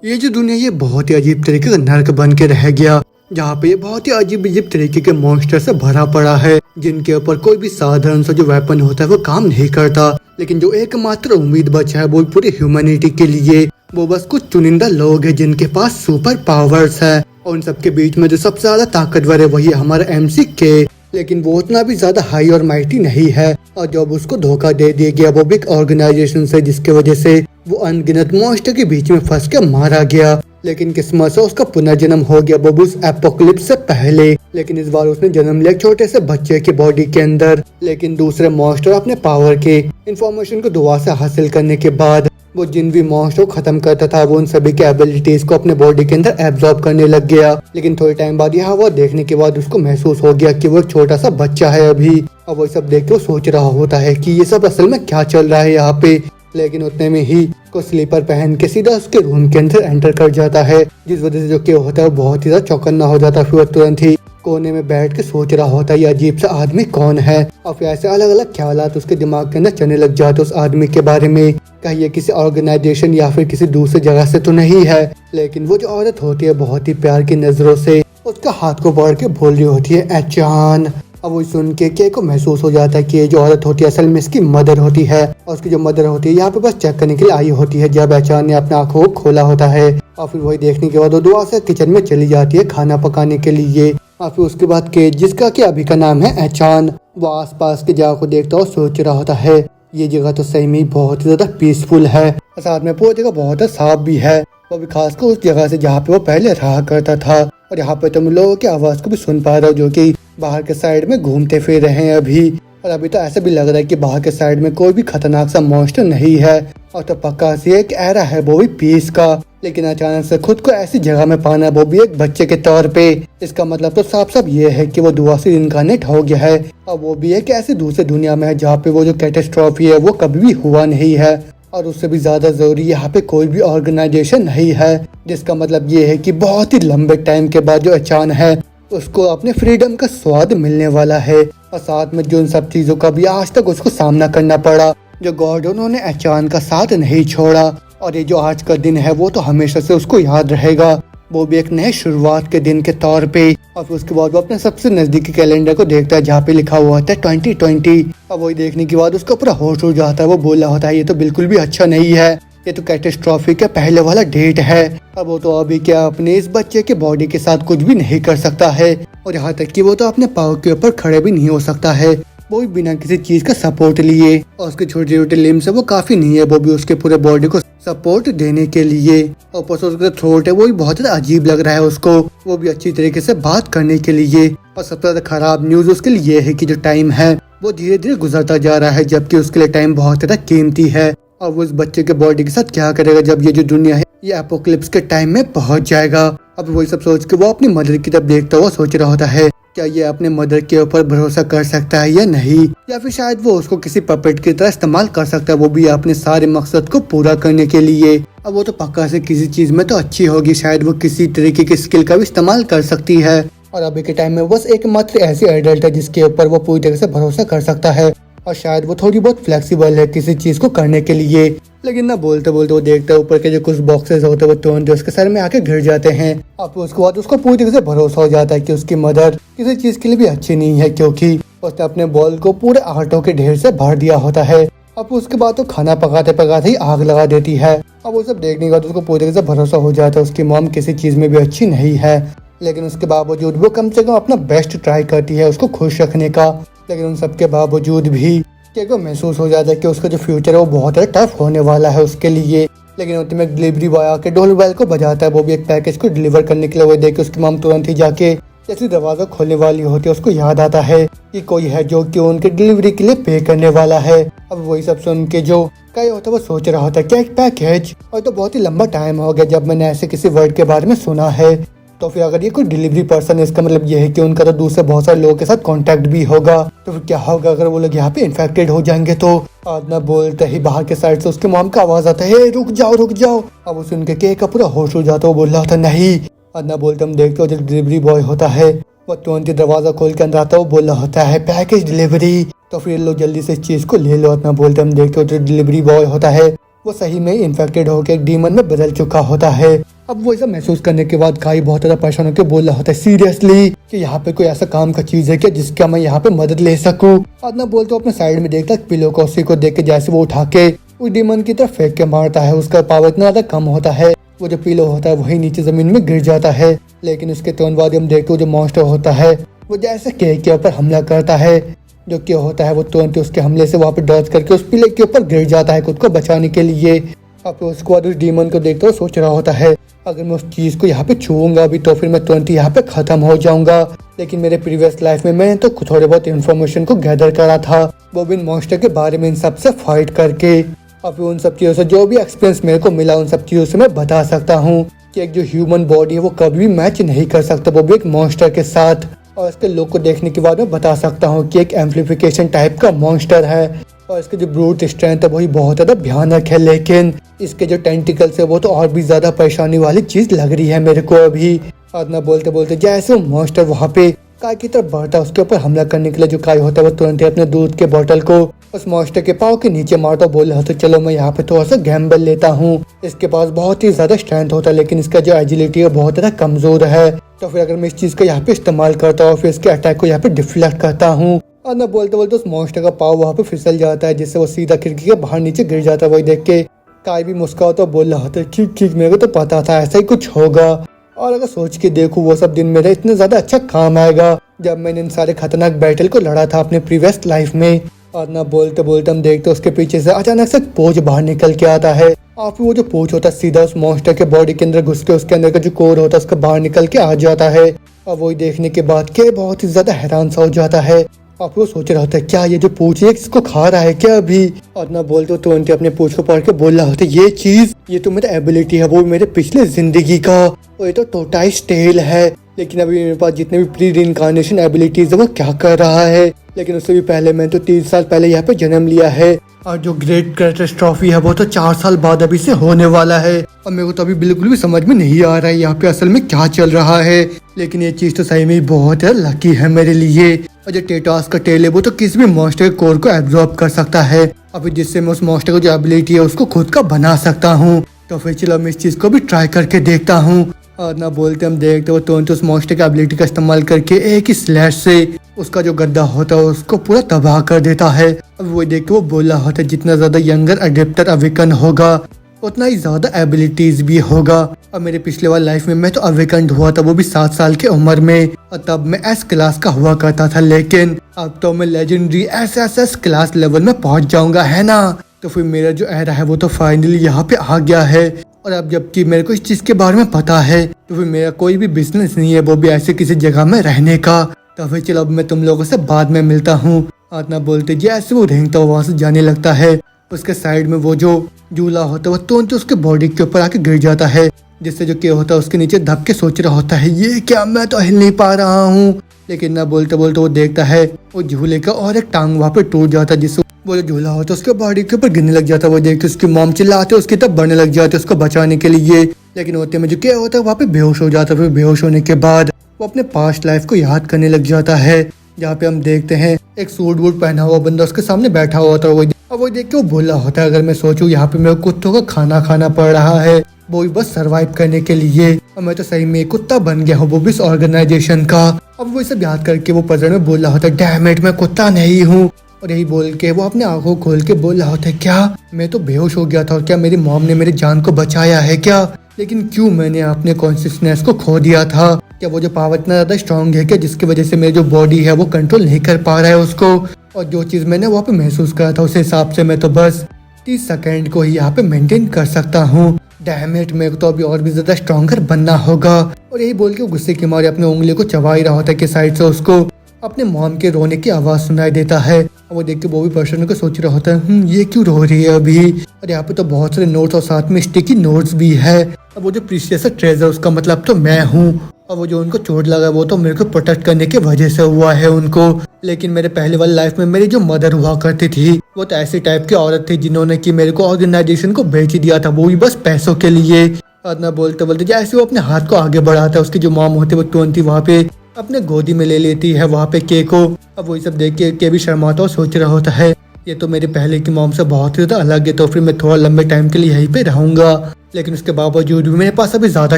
ये जो दुनिया ये बहुत ही अजीब तरीके का नर्क बन के रह गया, जहाँ पे ये बहुत ही अजीब अजीब तरीके के मॉन्स्टर से भरा पड़ा है, जिनके ऊपर कोई भी साधारण सा जो वेपन होता है वो काम नहीं करता। लेकिन जो एकमात्र उम्मीद बचा है वो पूरी ह्यूमैनिटी के लिए, वो बस कुछ चुनिंदा लोग हैं जिनके पास सुपर पावर्स है। और उन सबके बीच में जो सबसे ज्यादा ताकतवर है वही है हमारा MC-K। लेकिन वो उतना भी ज्यादा हाई और माइटी नहीं है, और जब उसको धोखा दे दिया गया वो भी एक ऑर्गेनाइजेशन से, जिसके वजह से वो अनगिनत मॉन्स्टर के बीच में फंस के मारा गया। लेकिन किस्मत से उसका पुनर्जन्म हो गया, वो भी उस एपोकलिप्स से पहले। लेकिन इस बार उसने जन्म लिया छोटे से बच्चे की बॉडी के अंदर। लेकिन दूसरे मॉन्स्टर अपने पावर के इंफॉर्मेशन को दुआ से हासिल करने के बाद वो जिन भी मॉन्स्टर को खत्म करता था वो उन सभी के एबिलिटीज को अपने बॉडी के अंदर एब्जॉर्ब करने लग गया। लेकिन थोड़े टाइम बाद यह वो देखने के बाद उसको महसूस हो गया कि वो एक छोटा सा बच्चा है अभी। और वो सब देख के वो सोच रहा होता है कि ये सब असल में क्या चल रहा है यहाँ पे। लेकिन उतने में ही को स्लीपर पहन के सीधा उसके रूम के अंदर एंटर कर जाता है, जिस वजह से जो क्या होता है वो बहुत ही ज्यादा चौकन्ना हो जाता है। फिर तुरंत ही कोने में बैठ के सोच रहा होता है ये अजीब सा आदमी कौन है। और फिर ऐसे अलग अलग ख्यालात उसके दिमाग के अंदर चलने लग जाते उस आदमी के बारे में, कहीं ये किसी ऑर्गेनाइजेशन या फिर किसी दूसरी जगह से तो नहीं है। लेकिन वो जो औरत होती है बहुत ही प्यार की नजरों से उसका हाथ को पकड़ के बोल रही होती है अचान। अब वो सुन के के को महसूस हो जाता है कि ये जो औरत होती है असल में इसकी मदर होती है, और उसकी जो मदर होती है यहाँ पे बस चेक करने के लिए आई होती है जब अचान ने अपने आंखों को खोला होता है। और फिर वही देखने के बाद वो दुआ से किचन में चली जाती है खाना पकाने के लिए। और फिर उसके बाद के जिसका कि अभी का नाम है अचान, वो आस पास की जगह को देखता हुआ सोच रहा होता है ये जगह तो सही में बहुत ही ज्यादा पीसफुल है, और साथ में पूरी जगह बहुत साफ भी है, वो भी खासकर उस जगह से जहाँ पे वो पहले रहा करता था। और यहाँ पे तुम लोगों की आवाज को भी सुन पा रहे हो जो कि बाहर के साइड में घूमते फिर रहे हैं अभी। और अभी तो ऐसा भी लग रहा है कि बाहर के साइड में कोई भी खतरनाक सा मॉन्स्टर नहीं है, और तो पक्का सी एक एरा है वो भी पीस का। लेकिन अचानक से खुद को ऐसी जगह में पाना, वो भी एक बच्चे के तौर पे, इसका मतलब तो साफ साफ ये है कि वो दुआ से इनकारनेट हो गया है, और वो भी एक ऐसी दूसरी दुनिया में है जहाँ पे वो जो कैटेस्ट्रॉफी है वो कभी भी हुआ नहीं है। और उससे भी ज्यादा जरूरी यहाँ पे कोई भी ऑर्गेनाइजेशन नहीं है, जिसका मतलब ये है कि बहुत ही लंबे टाइम के बाद जो अचान है उसको अपने फ्रीडम का स्वाद मिलने वाला है। और साथ में जो इन सब चीजों का भी आज तक उसको सामना करना पड़ा, जो गॉड उन्होंने अचान का साथ नहीं छोड़ा, और ये जो आज का दिन है वो तो हमेशा से उसको याद रहेगा, वो भी एक नए शुरुआत के दिन के तौर पे। और फिर उसके बाद वो अपने सबसे नजदीकी कैलेंडर को देखता है जहाँ पे लिखा हुआ होता है 2020। और वही देखने के बाद उसका पूरा होश उड़ जाता है, वो बोल रहा होता है ये तो बिल्कुल भी अच्छा नहीं है, ये तो कैटेस्ट्रॉफी का पहले वाला डेट है। अब वो तो अभी क्या अपने इस बच्चे के बॉडी के साथ कुछ भी नहीं कर सकता है, और यहाँ तक कि वो तो अपने पाँव के ऊपर खड़े भी नहीं हो सकता है, वो भी बिना किसी चीज का सपोर्ट लिए। और उसके छोटे छोटे लिम्स है वो काफी नहीं है, वो भी उसके पूरे बॉडी को सपोर्ट देने के लिए। और ऊपर से उसका थ्रोट है वो भी बहुत ज्यादा अजीब लग रहा है उसको, वो भी अच्छी तरीके से बात करने के लिए। और सबसे ज्यादा खराब न्यूज उसके लिए ये है कि जो टाइम है वो धीरे धीरे गुजरता जा रहा है, जबकि उसके लिए टाइम बहुत ज्यादा कीमती है। और वो उस बच्चे के बॉडी के साथ क्या करेगा जब ये जो दुनिया है ये एपोक्लिप्स के टाइम में पहुंच जाएगा। अब वही सब सोच के वो अपनी मदर की तरफ देखता हुआ सोच रहा होता है क्या ये अपने मदर के ऊपर भरोसा कर सकता है या नहीं, या फिर शायद वो उसको किसी पपेट की तरह इस्तेमाल कर सकता है, वो भी अपने सारे मकसद को पूरा करने के लिए। अब वो तो पक्का से किसी चीज में तो अच्छी होगी, शायद वो किसी तरीके की स्किल का भी इस्तेमाल कर सकती है। और अभी के टाइम में बस एकमात्र ऐसी एडल्ट है जिसके ऊपर वो पूरी तरह से भरोसा कर सकता है, और शायद वो थोड़ी बहुत फ्लेक्सिबल है किसी चीज को करने के लिए। लेकिन ना बोलते बोलते वो देखता है ऊपर के जो कुछ बॉक्सेस होते हैं वो तुरंत उसके सर में आके गिर जाते हैं। अब उसके बाद उसको पूरी तरह से भरोसा हो जाता है कि उसकी मदर किसी चीज के लिए भी अच्छी नहीं है, क्योंकि उसने अपने बॉल को पूरे आटों के ढेर से भर दिया होता है। अब उसके बाद तो खाना पकाते पकाते ही आग लगा देती है। अब वो सब देखने के बाद उसको पूरी तरह से भरोसा हो जाता है उसकी मॉम किसी चीज में भी अच्छी नहीं है। लेकिन उसके बावजूद वो कम से कम अपना बेस्ट ट्राई करती है उसको खुश रखने का। लेकिन उन सब के बावजूद भी को महसूस हो जाता है कि उसका जो फ्यूचर है वो बहुत टफ होने वाला है उसके लिए। लेकिन उतने में डिलीवरी बॉय आके डोर बेल को बजाता है, वो भी एक पैकेज को डिलीवर करने के लिए। वो देख के उसकी मॉम तुरंत ही जाके जैसे दरवाजा खोलने वाली होती है उसको याद आता है कि कोई है जो कि उनके डिलीवरी के लिए पे करने वाला है। अब वही सब सुन के जो कई होता है वो सोच रहा होता है क्या एक पैकेज, और तो बहुत ही लंबा टाइम हो गया जब मैंने ऐसे किसी वर्ड के बारे में सुना है। तो फिर अगर ये कोई डिलीवरी पर्सन है इसका मतलब ये है कि उनका तो दूसरे बहुत सारे लोगों के साथ कांटेक्ट भी होगा। तो फिर क्या होगा अगर वो लोग यहाँ पे इन्फेक्टेड हो जाएंगे। तो आदना बोलते ही बाहर के साइड से उसके मॉम का आवाज आता है रुक जाओ रुक जाओ। अब उस उनके के का पूरा होश हो जाता है, वो बोल रहा था नहीं। आदना बोलते हम देखते हो जो डिलीवरी बॉय होता है वो तुरंत दरवाजा खोल के अंदर आता है, वो बोल रहा होता है पैकेज डिलीवरी। तो फिर लोग जल्दी से इस चीज को ले लो। आदना बोलते हम देखते हो जो डिलीवरी बॉय होता है वो सही में इन्फेक्टेड होकर एक डीमन में बदल चुका होता है। अब वो ऐसा महसूस करने के बाद काई बहुत ज्यादा परेशान होकर बोल रहा होता है सीरियसली कि यहाँ पे कोई ऐसा काम का चीज है क्या जिसका मैं यहाँ पे मदद ले सकूं। आदना बोलते अपने साइड में देखता पिलो को उसी को देख के जैसे वो उठा के उस डीमन की तरफ फेंक के मारता है। उसका पावर इतना ज्यादा कम होता है वो जो पिलो होता है वही नीचे जमीन में गिर जाता है। लेकिन उसके तुरंत बाद हम देखते जो मॉन्स्टर होता है वो जैसे केक के ऊपर हमला करता है। जो क्या होता है वो तुरंत उसके हमले से वहाँ पे डॉज करके उस पिले के ऊपर गिर जाता है खुद को बचाने के लिए। अब उसके बाद उस डीमन को देखते हुए सोच रहा होता है अगर मैं उस चीज को यहाँ पे छूऊंगा अभी तो फिर मैं तुरंत यहाँ पे खत्म हो जाऊंगा। लेकिन मेरे प्रीवियस लाइफ में मैंने तो थोड़े बहुत इन्फॉर्मेशन को गैदर करा था वो भी इन मॉन्स्टर के बारे में इन सब से फाइट करके। अब उन सब चीजों से जो भी एक्सपीरियंस मेरे को मिला उन सब चीजों से मैं बता सकता हूँ कि एक जो ह्यूमन बॉडी है वो कभी भी मैच नहीं कर सकता वो भी एक मॉन्स्टर के साथ। और इसके लुक को देखने के बाद मैं बता सकता हूँ कि एक एम्प्लीफिकेशन टाइप का मॉन्स्टर है और इसके जो ब्रूट स्ट्रेंथ है वही बहुत ज्यादा भयानक है। लेकिन इसके जो टेंटिकल्स है वो तो और भी ज्यादा परेशानी वाली चीज लग रही है मेरे को अभी। आदना बोलते बोलते जैसे वो मॉन्स्टर वहाँ पे काय की तरफ बढ़ता है उसके ऊपर हमला करने के लिए जो काय होता है वो तुरंत ही अपने दूध के बोतल को उस मॉन्स्टर के पाँव के नीचे मारता बोल रहा था चलो मैं यहाँ पे थोड़ा सा गैम्बल लेता हूँ। इसके पास बहुत ही ज्यादा स्ट्रेंथ होता है लेकिन इसका जो एजिलिटी है बहुत ज्यादा कमजोर है। तो फिर अगर मैं इस चीज को यहाँ पे इस्तेमाल करता हूँ फिर इसके अटैक को यहाँ पे डिफ्लेक्ट करता हूँ। और मैं बोलते बोलते उस मॉन्स्टर का पाँव वहाँ पे फिसल जाता है जिससे वो सीधा खिड़की के बाहर नीचे गिर जाता है। वही देख के काय भी मुस्कुराता बोल रहा था ठीक ठीक मेरे को तो पता था ऐसा ही कुछ होगा। और अगर सोच के देखूं वो सब दिन मेरा इतने ज्यादा अच्छा काम आएगा जब मैंने इन सारे खतरनाक बैटल को लड़ा था अपने प्रीवियस लाइफ में। और ना बोलते बोलते हम देखते उसके पीछे से अचानक से पोच बाहर निकल के आता है और फिर वो जो पोच होता है सीधा उस मॉन्स्टर के बॉडी के अंदर घुस के उसके अंदर का जो कोर होता है उसका बाहर निकल के आ जाता है। और वही देखने के बाद के बहुत ही ज्यादा हैरान सा हो जाता है और फिर वो सोच रहा होता है क्या ये जो पूछ है इसको खा रहा है क्या अभी। और ना बोलते तुरंत अपने पूछ को पढ़ के बोल रहा होता है ये चीज ये तो मेरा एबिलिटी है वो मेरे पिछले जिंदगी का और ये तो टोटाइस टेल है। लेकिन अभी मेरे पास जितने भी प्री रिइंकार्नेशन एबिलिटीज है वो क्या कर रहा है। लेकिन उससे भी पहले मैं तो 3 साल पहले यहाँ पे जन्म लिया है और जो ग्रेट कैटेस्ट्रॉफी है वो तो 4 साल बाद अभी से होने वाला है। और मेरे को तो अभी बिल्कुल भी समझ में नहीं आ रहा है यहाँ पे असल में क्या चल रहा है। लेकिन ये चीज तो सही में बहुत लकी है मेरे लिए। और जो टेटास का टेल है वो तो किसी भी मॉन्स्टर के कोर को एब्जॉर्ब कर सकता है अभी जिससे मैं उस मॉन्स्टर को जो एबिलिटी है उसको खुद का बना सकता हूँ। तो फिर चलो मैं इस चीज को भी ट्राई करके देखता हूँ। और ना बोलते हम देखते वो तुरंत उस मॉन्स्टर की एबिलिटी का इस्तेमाल करके एक ही स्लैश से उसका जो गद्दा होता है उसको पूरा तबाह कर देता है। अब वो देख के वो बोल रहा होता है जितना ज्यादा यंगर अडेप्टर अवेकन होगा उतना ही ज्यादा एबिलिटीज भी होगा। और मेरे पिछले वाली लाइफ में मैं तो अवेकन हुआ था वो भी 7 साल की उम्र में और तब मैं एस क्लास का हुआ करता था। लेकिन अब तो मैं लेजेंडरी एस क्लास लेवल में पहुंच जाऊंगा है ना। तो फिर मेरा जो एरा है वो तो फाइनली यहाँ पे आ गया है। और अब जबकि मेरे को इस चीज के बारे में पता है तो फिर मेरा कोई भी बिजनेस नहीं है वो भी ऐसे किसी जगह में रहने का। तो फिर चलो अब मैं तुम लोगों से बाद में मिलता हूँ। आतना बोलते जैसे वो रेंगता वहां से जाने लगता है उसके साइड में वो जो झूला होता है वो तुरंत उसके बॉडी के ऊपर आके गिर जाता है जिससे जो क्या होता है उसके नीचे दब के सोच रहा होता है ये क्या मैं तो हिल नहीं पा रहा हूँ। लेकिन ना बोलते बोलते वो देखता है वो झूले का और एक टांग वहाँ पे टूट जाता है जिससे वो जो झूला होता है उसके बॉडी के ऊपर गिरने लग जाता है। वो देख के उसकी मॉम चिल्लाते उसकी तब बढ़ने लग जाते उसको बचाने के लिए। लेकिन होते में जो क्या होता है वहाँ पे बेहोश हो जाता है। फिर बेहोश होने के बाद वो अपने पास्ट लाइफ को याद करने लग जाता है जहाँ पे हम देखते हैं एक सूट वूट पहना हुआ बंदा उसके सामने बैठा हुआ होता है। वो देख के वो बोल रहा होता है अगर मैं सोचूं यहाँ पे मेरे कुत्तों का खाना खाना पड़ रहा है वो भी बस सरवाइव करने के लिए और मैं तो सही में कुत्ता बन गया हूँ वो भी इस ऑर्गेनाइजेशन का। अब वो सब याद करके वो पजल में बोल रहा होता है डैम इट मैं कुत्ता नहीं हूँ। और यही बोल के वो अपने आंखों खोल के बोल रहा होता है क्या मैं तो बेहोश हो गया था और क्या मेरी मॉम ने मेरी जान को बचाया है क्या। लेकिन क्यों मैंने अपने कॉन्शियसनेस को खो दिया था। क्या वो जो पावर इतना ज्यादा स्ट्रॉन्ग है क्या जिसकी वजह से मेरी जो बॉडी है वो कंट्रोल नहीं कर पा रहा है उसको। और जो चीज मैंने वहाँ पे महसूस करा था उस हिसाब से मैं तो बस 30 सेकेंड को ही यहाँ पे मेंटेन कर सकता हूँ। डैम इट मेरे को तो अभी और भी ज्यादा स्ट्रॉन्गर बनना होगा। और यही बोल के गुस्से के मारे अपने उंगली को चबा ही रहा होता है कि साइड से उसको अपने मॉम के रोने की आवाज सुनाई देता है। और वो देख के वो भी पर्सन को सोच रहा होता है ये क्यों रो रही है अभी। और यहाँ पे तो बहुत सारे नोट्स और साथ में स्टिकी नोट्स भी है। अब वो जो प्रीशियस ट्रेजर उसका मतलब तो मैं हूँ और वो जो उनको चोट लगा वो तो मेरे को प्रोटेक्ट करने की वजह से हुआ है उनको। लेकिन मेरे पहले वाली लाइफ में मेरी जो मदर हुआ करती थी वो तो ऐसी टाइप की औरत थी जिन्होंने कि मेरे को ऑर्गेनाइजेशन को बेच दिया था वो भी बस पैसों के लिए। और ना बोलते बोलते जैसे वो अपने हाथ को आगे बढ़ाता है उसकी जो मॉम होती है वो तुरंत ही वहाँ पे अपने गोदी में ले लेती है वहाँ पे केक को। अब वही सब देख के भी शर्माता और सोच रहा होता है ये तो मेरे पहले की मॉम से बहुत ही ज़्यादा अलग है, तो फिर मैं थोड़ा लंबे टाइम के लिए यहीं पे रहूंगा। लेकिन उसके बावजूद भी मेरे पास अभी ज़्यादा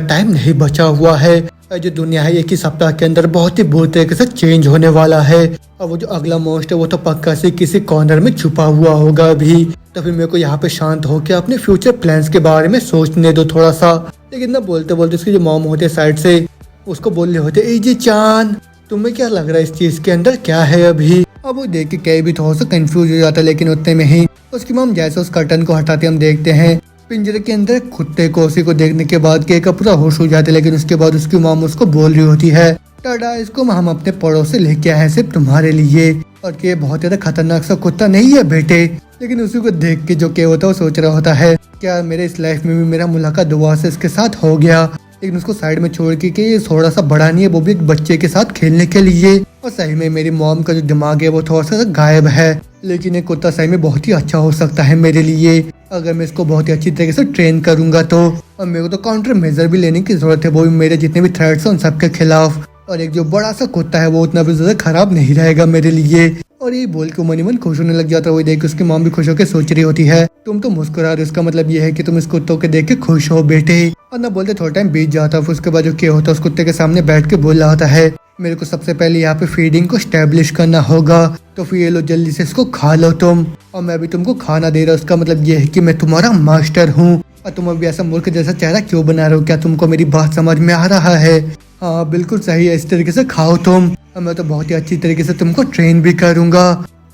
टाइम नहीं बचा हुआ है। और जो दुनिया है एक ही सप्ताह के अंदर बहुत ही बुरी तरीके से चेंज होने वाला है। और वो जो अगला मोस्ट है वो तो पक्का से किसी कॉर्नर में छुपा हुआ होगा अभी। तो फिर मेरे को यहाँ पे शांत होकर अपने फ्यूचर प्लान्स के बारे में सोचने दो थोड़ा सा। लेकिन ना बोलते बोलते उसकी जो मॉम होते साइड से उसको बोल रहे होते, ए जी चांद, तुम्हें क्या लग रहा है इस चीज के अंदर क्या है अभी? अब वो देख के कई भी थोड़ा सा कंफ्यूज हो जाता है। लेकिन उतने में ही उसकी मॉम जैसे उस कर्टन को हटाते हम देखते हैं पिंजरे के अंदर कुत्ते को। उसी को देखने के बाद के का पूरा होश हो जाता है। लेकिन उसके बाद उसकी मॉम उसको बोल रही होती है, टाडा, इसको हम अपने पड़ोस से लेके आए हैं सिर्फ तुम्हारे लिए, और के बहुत ज्यादा खतरनाक सा कुत्ता नहीं है बेटे। लेकिन उसी को देख के जो के होता है वो सोच रहा होता है, क्या मेरे इस लाइफ में भी मेरा मुलाकात दुआ से इसके साथ हो गया। लेकिन उसको साइड में छोड़ के कि ये थोड़ा सा बड़ा नहीं है, वो भी एक बच्चे के साथ खेलने के लिए। और सही में मेरी मॉम का जो दिमाग है वो थोड़ा सा गायब है। लेकिन ये कुत्ता सही में बहुत ही अच्छा हो सकता है मेरे लिए, अगर मैं इसको बहुत ही अच्छी तरीके से ट्रेन करूंगा तो। और मेरे को तो काउंटर मेजर भी लेने की जरूरत है, वो भी मेरे जितने भी थ्रेट्स हैं उन सबके खिलाफ। और एक जो बड़ा सा कुत्ता है वो उतना भी ज्यादा खराब नहीं रहेगा मेरे लिए। और ये बोल के मन ही मन खुश होने लग जाता है। वही देख के उसकी मॉम भी खुश होकर सोच रही होती है, तुम तो मुस्कुरा रहे हो, इसका मतलब ये है कि तुम इस कुत्तों के देख के खुश हो बेटे। और ना बोलते थोड़ा टाइम बीत जाता है। फिर उसके बाद जो क्या होता है उस कुत्ते के सामने बैठ के बोल रहा होता है, मेरे को सबसे पहले यहाँ पे फीडिंग को स्टैब्लिश करना होगा, तो फिर ये लो जल्दी से इसको खा लो तुम। और मैं भी तुमको खाना दे रहा हूँ, उसका मतलब ये है कि मैं तुम्हारा मास्टर हूँ। और तुम अभी ऐसा मूर्ख जैसा चेहरा क्यों बना रहे हो? क्या तुमको मेरी बात समझ में आ रहा है? हाँ बिल्कुल सही है, इस तरीके से खाओ तुम, और मैं तो बहुत ही अच्छी तरीके से तुमको ट्रेन भी करूंगा।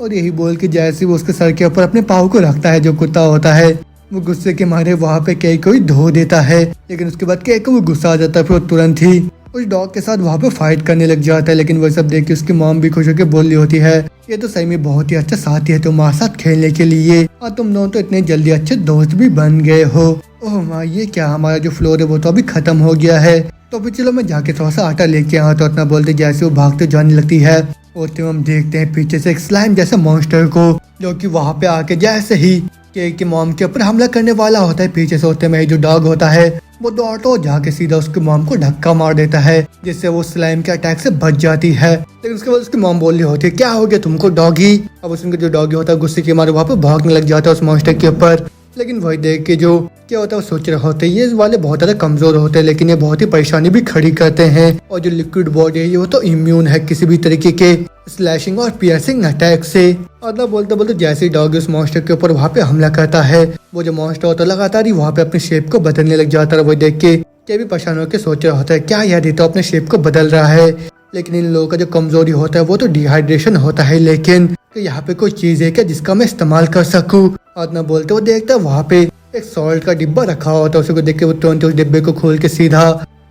और यही बोल के जैसे वो उसके सर के ऊपर अपने पाँव को रखता है, जो कुत्ता होता है वो गुस्से के मारे वहाँ पे केक को ही धो देता है। लेकिन उसके बाद केक को वो गुस्सा आ जाता है, फिर तुरंत ही उस डॉग के साथ वहाँ पे फाइट करने लग जाता है। लेकिन वो सब देख के उसकी मॉम भी खुश होकर बोल रही होती है, ये तो सही में बहुत ही अच्छा साथी है तुम्हारे साथ खेलने के लिए, और तुम दोनों तो इतने जल्दी अच्छे दोस्त भी बन गए हो। ओह माँ, ये क्या, हमारा जो फ्लोर है वो तो अभी खत्म हो गया है, तो फिर चलो मैं जाके थोड़ा सा आटा लेके आया। तो इतना बोलते जैसे वो भागते जाने लगती है, और हम देखते हैं पीछे से एक स्लाइम जैसे मॉन्स्टर को, जो कि वहाँ पे आके जैसे ही केक की मॉम के ऊपर हमला करने वाला होता है, पीछे से होते में जो डॉग होता है वो दौड़ता हो जाके सीधा उसकी मॉम को धक्का मार देता है, जिससे वो स्लाइम के अटैक से बच जाती है। लेकिन उसके बाद उसकी मॉम बोल रही होती है, क्या हो गया तुमको डॉगी? अब उसके जो डॉगी होता है गुस्से के मारे वहाँ पे भागने लग जाता है उस मॉन्स्टर के ऊपर। लेकिन वही देख के जो क्या होता है वो सोच रहे होते हैं, ये वाले बहुत ज्यादा कमजोर होते हैं, लेकिन ये बहुत ही परेशानी भी खड़ी करते हैं। और जो लिक्विड बॉडी है ये वो तो इम्यून है किसी भी तरीके के स्लैशिंग और पियर्सिंग अटैक से। और ना बोलते बोलते जैसे ही डॉग उस मॉन्स्टर के ऊपर वहाँ पे हमला करता है, वो जो मॉन्स्टर होता है लगातार ही वहाँ पे अपने शेप को बदलने लग जाता है। वो देख के क्या भी परेशान होकर सोच रहा होता है, क्या यार ये तो अपने शेप को बदल रहा है। लेकिन इन लोगों का जो कमजोरी होता है वो तो डिहाइड्रेशन होता है। लेकिन तो यहाँ पे कोई चीज है क्या जिसका मैं इस्तेमाल कर सकूं? और ना बोलते वो देखता है वहाँ पे एक सॉल्ट का डिब्बा रखा होता है। उसी को देख के वो तुरंत उस डिब्बे को खोल के सीधा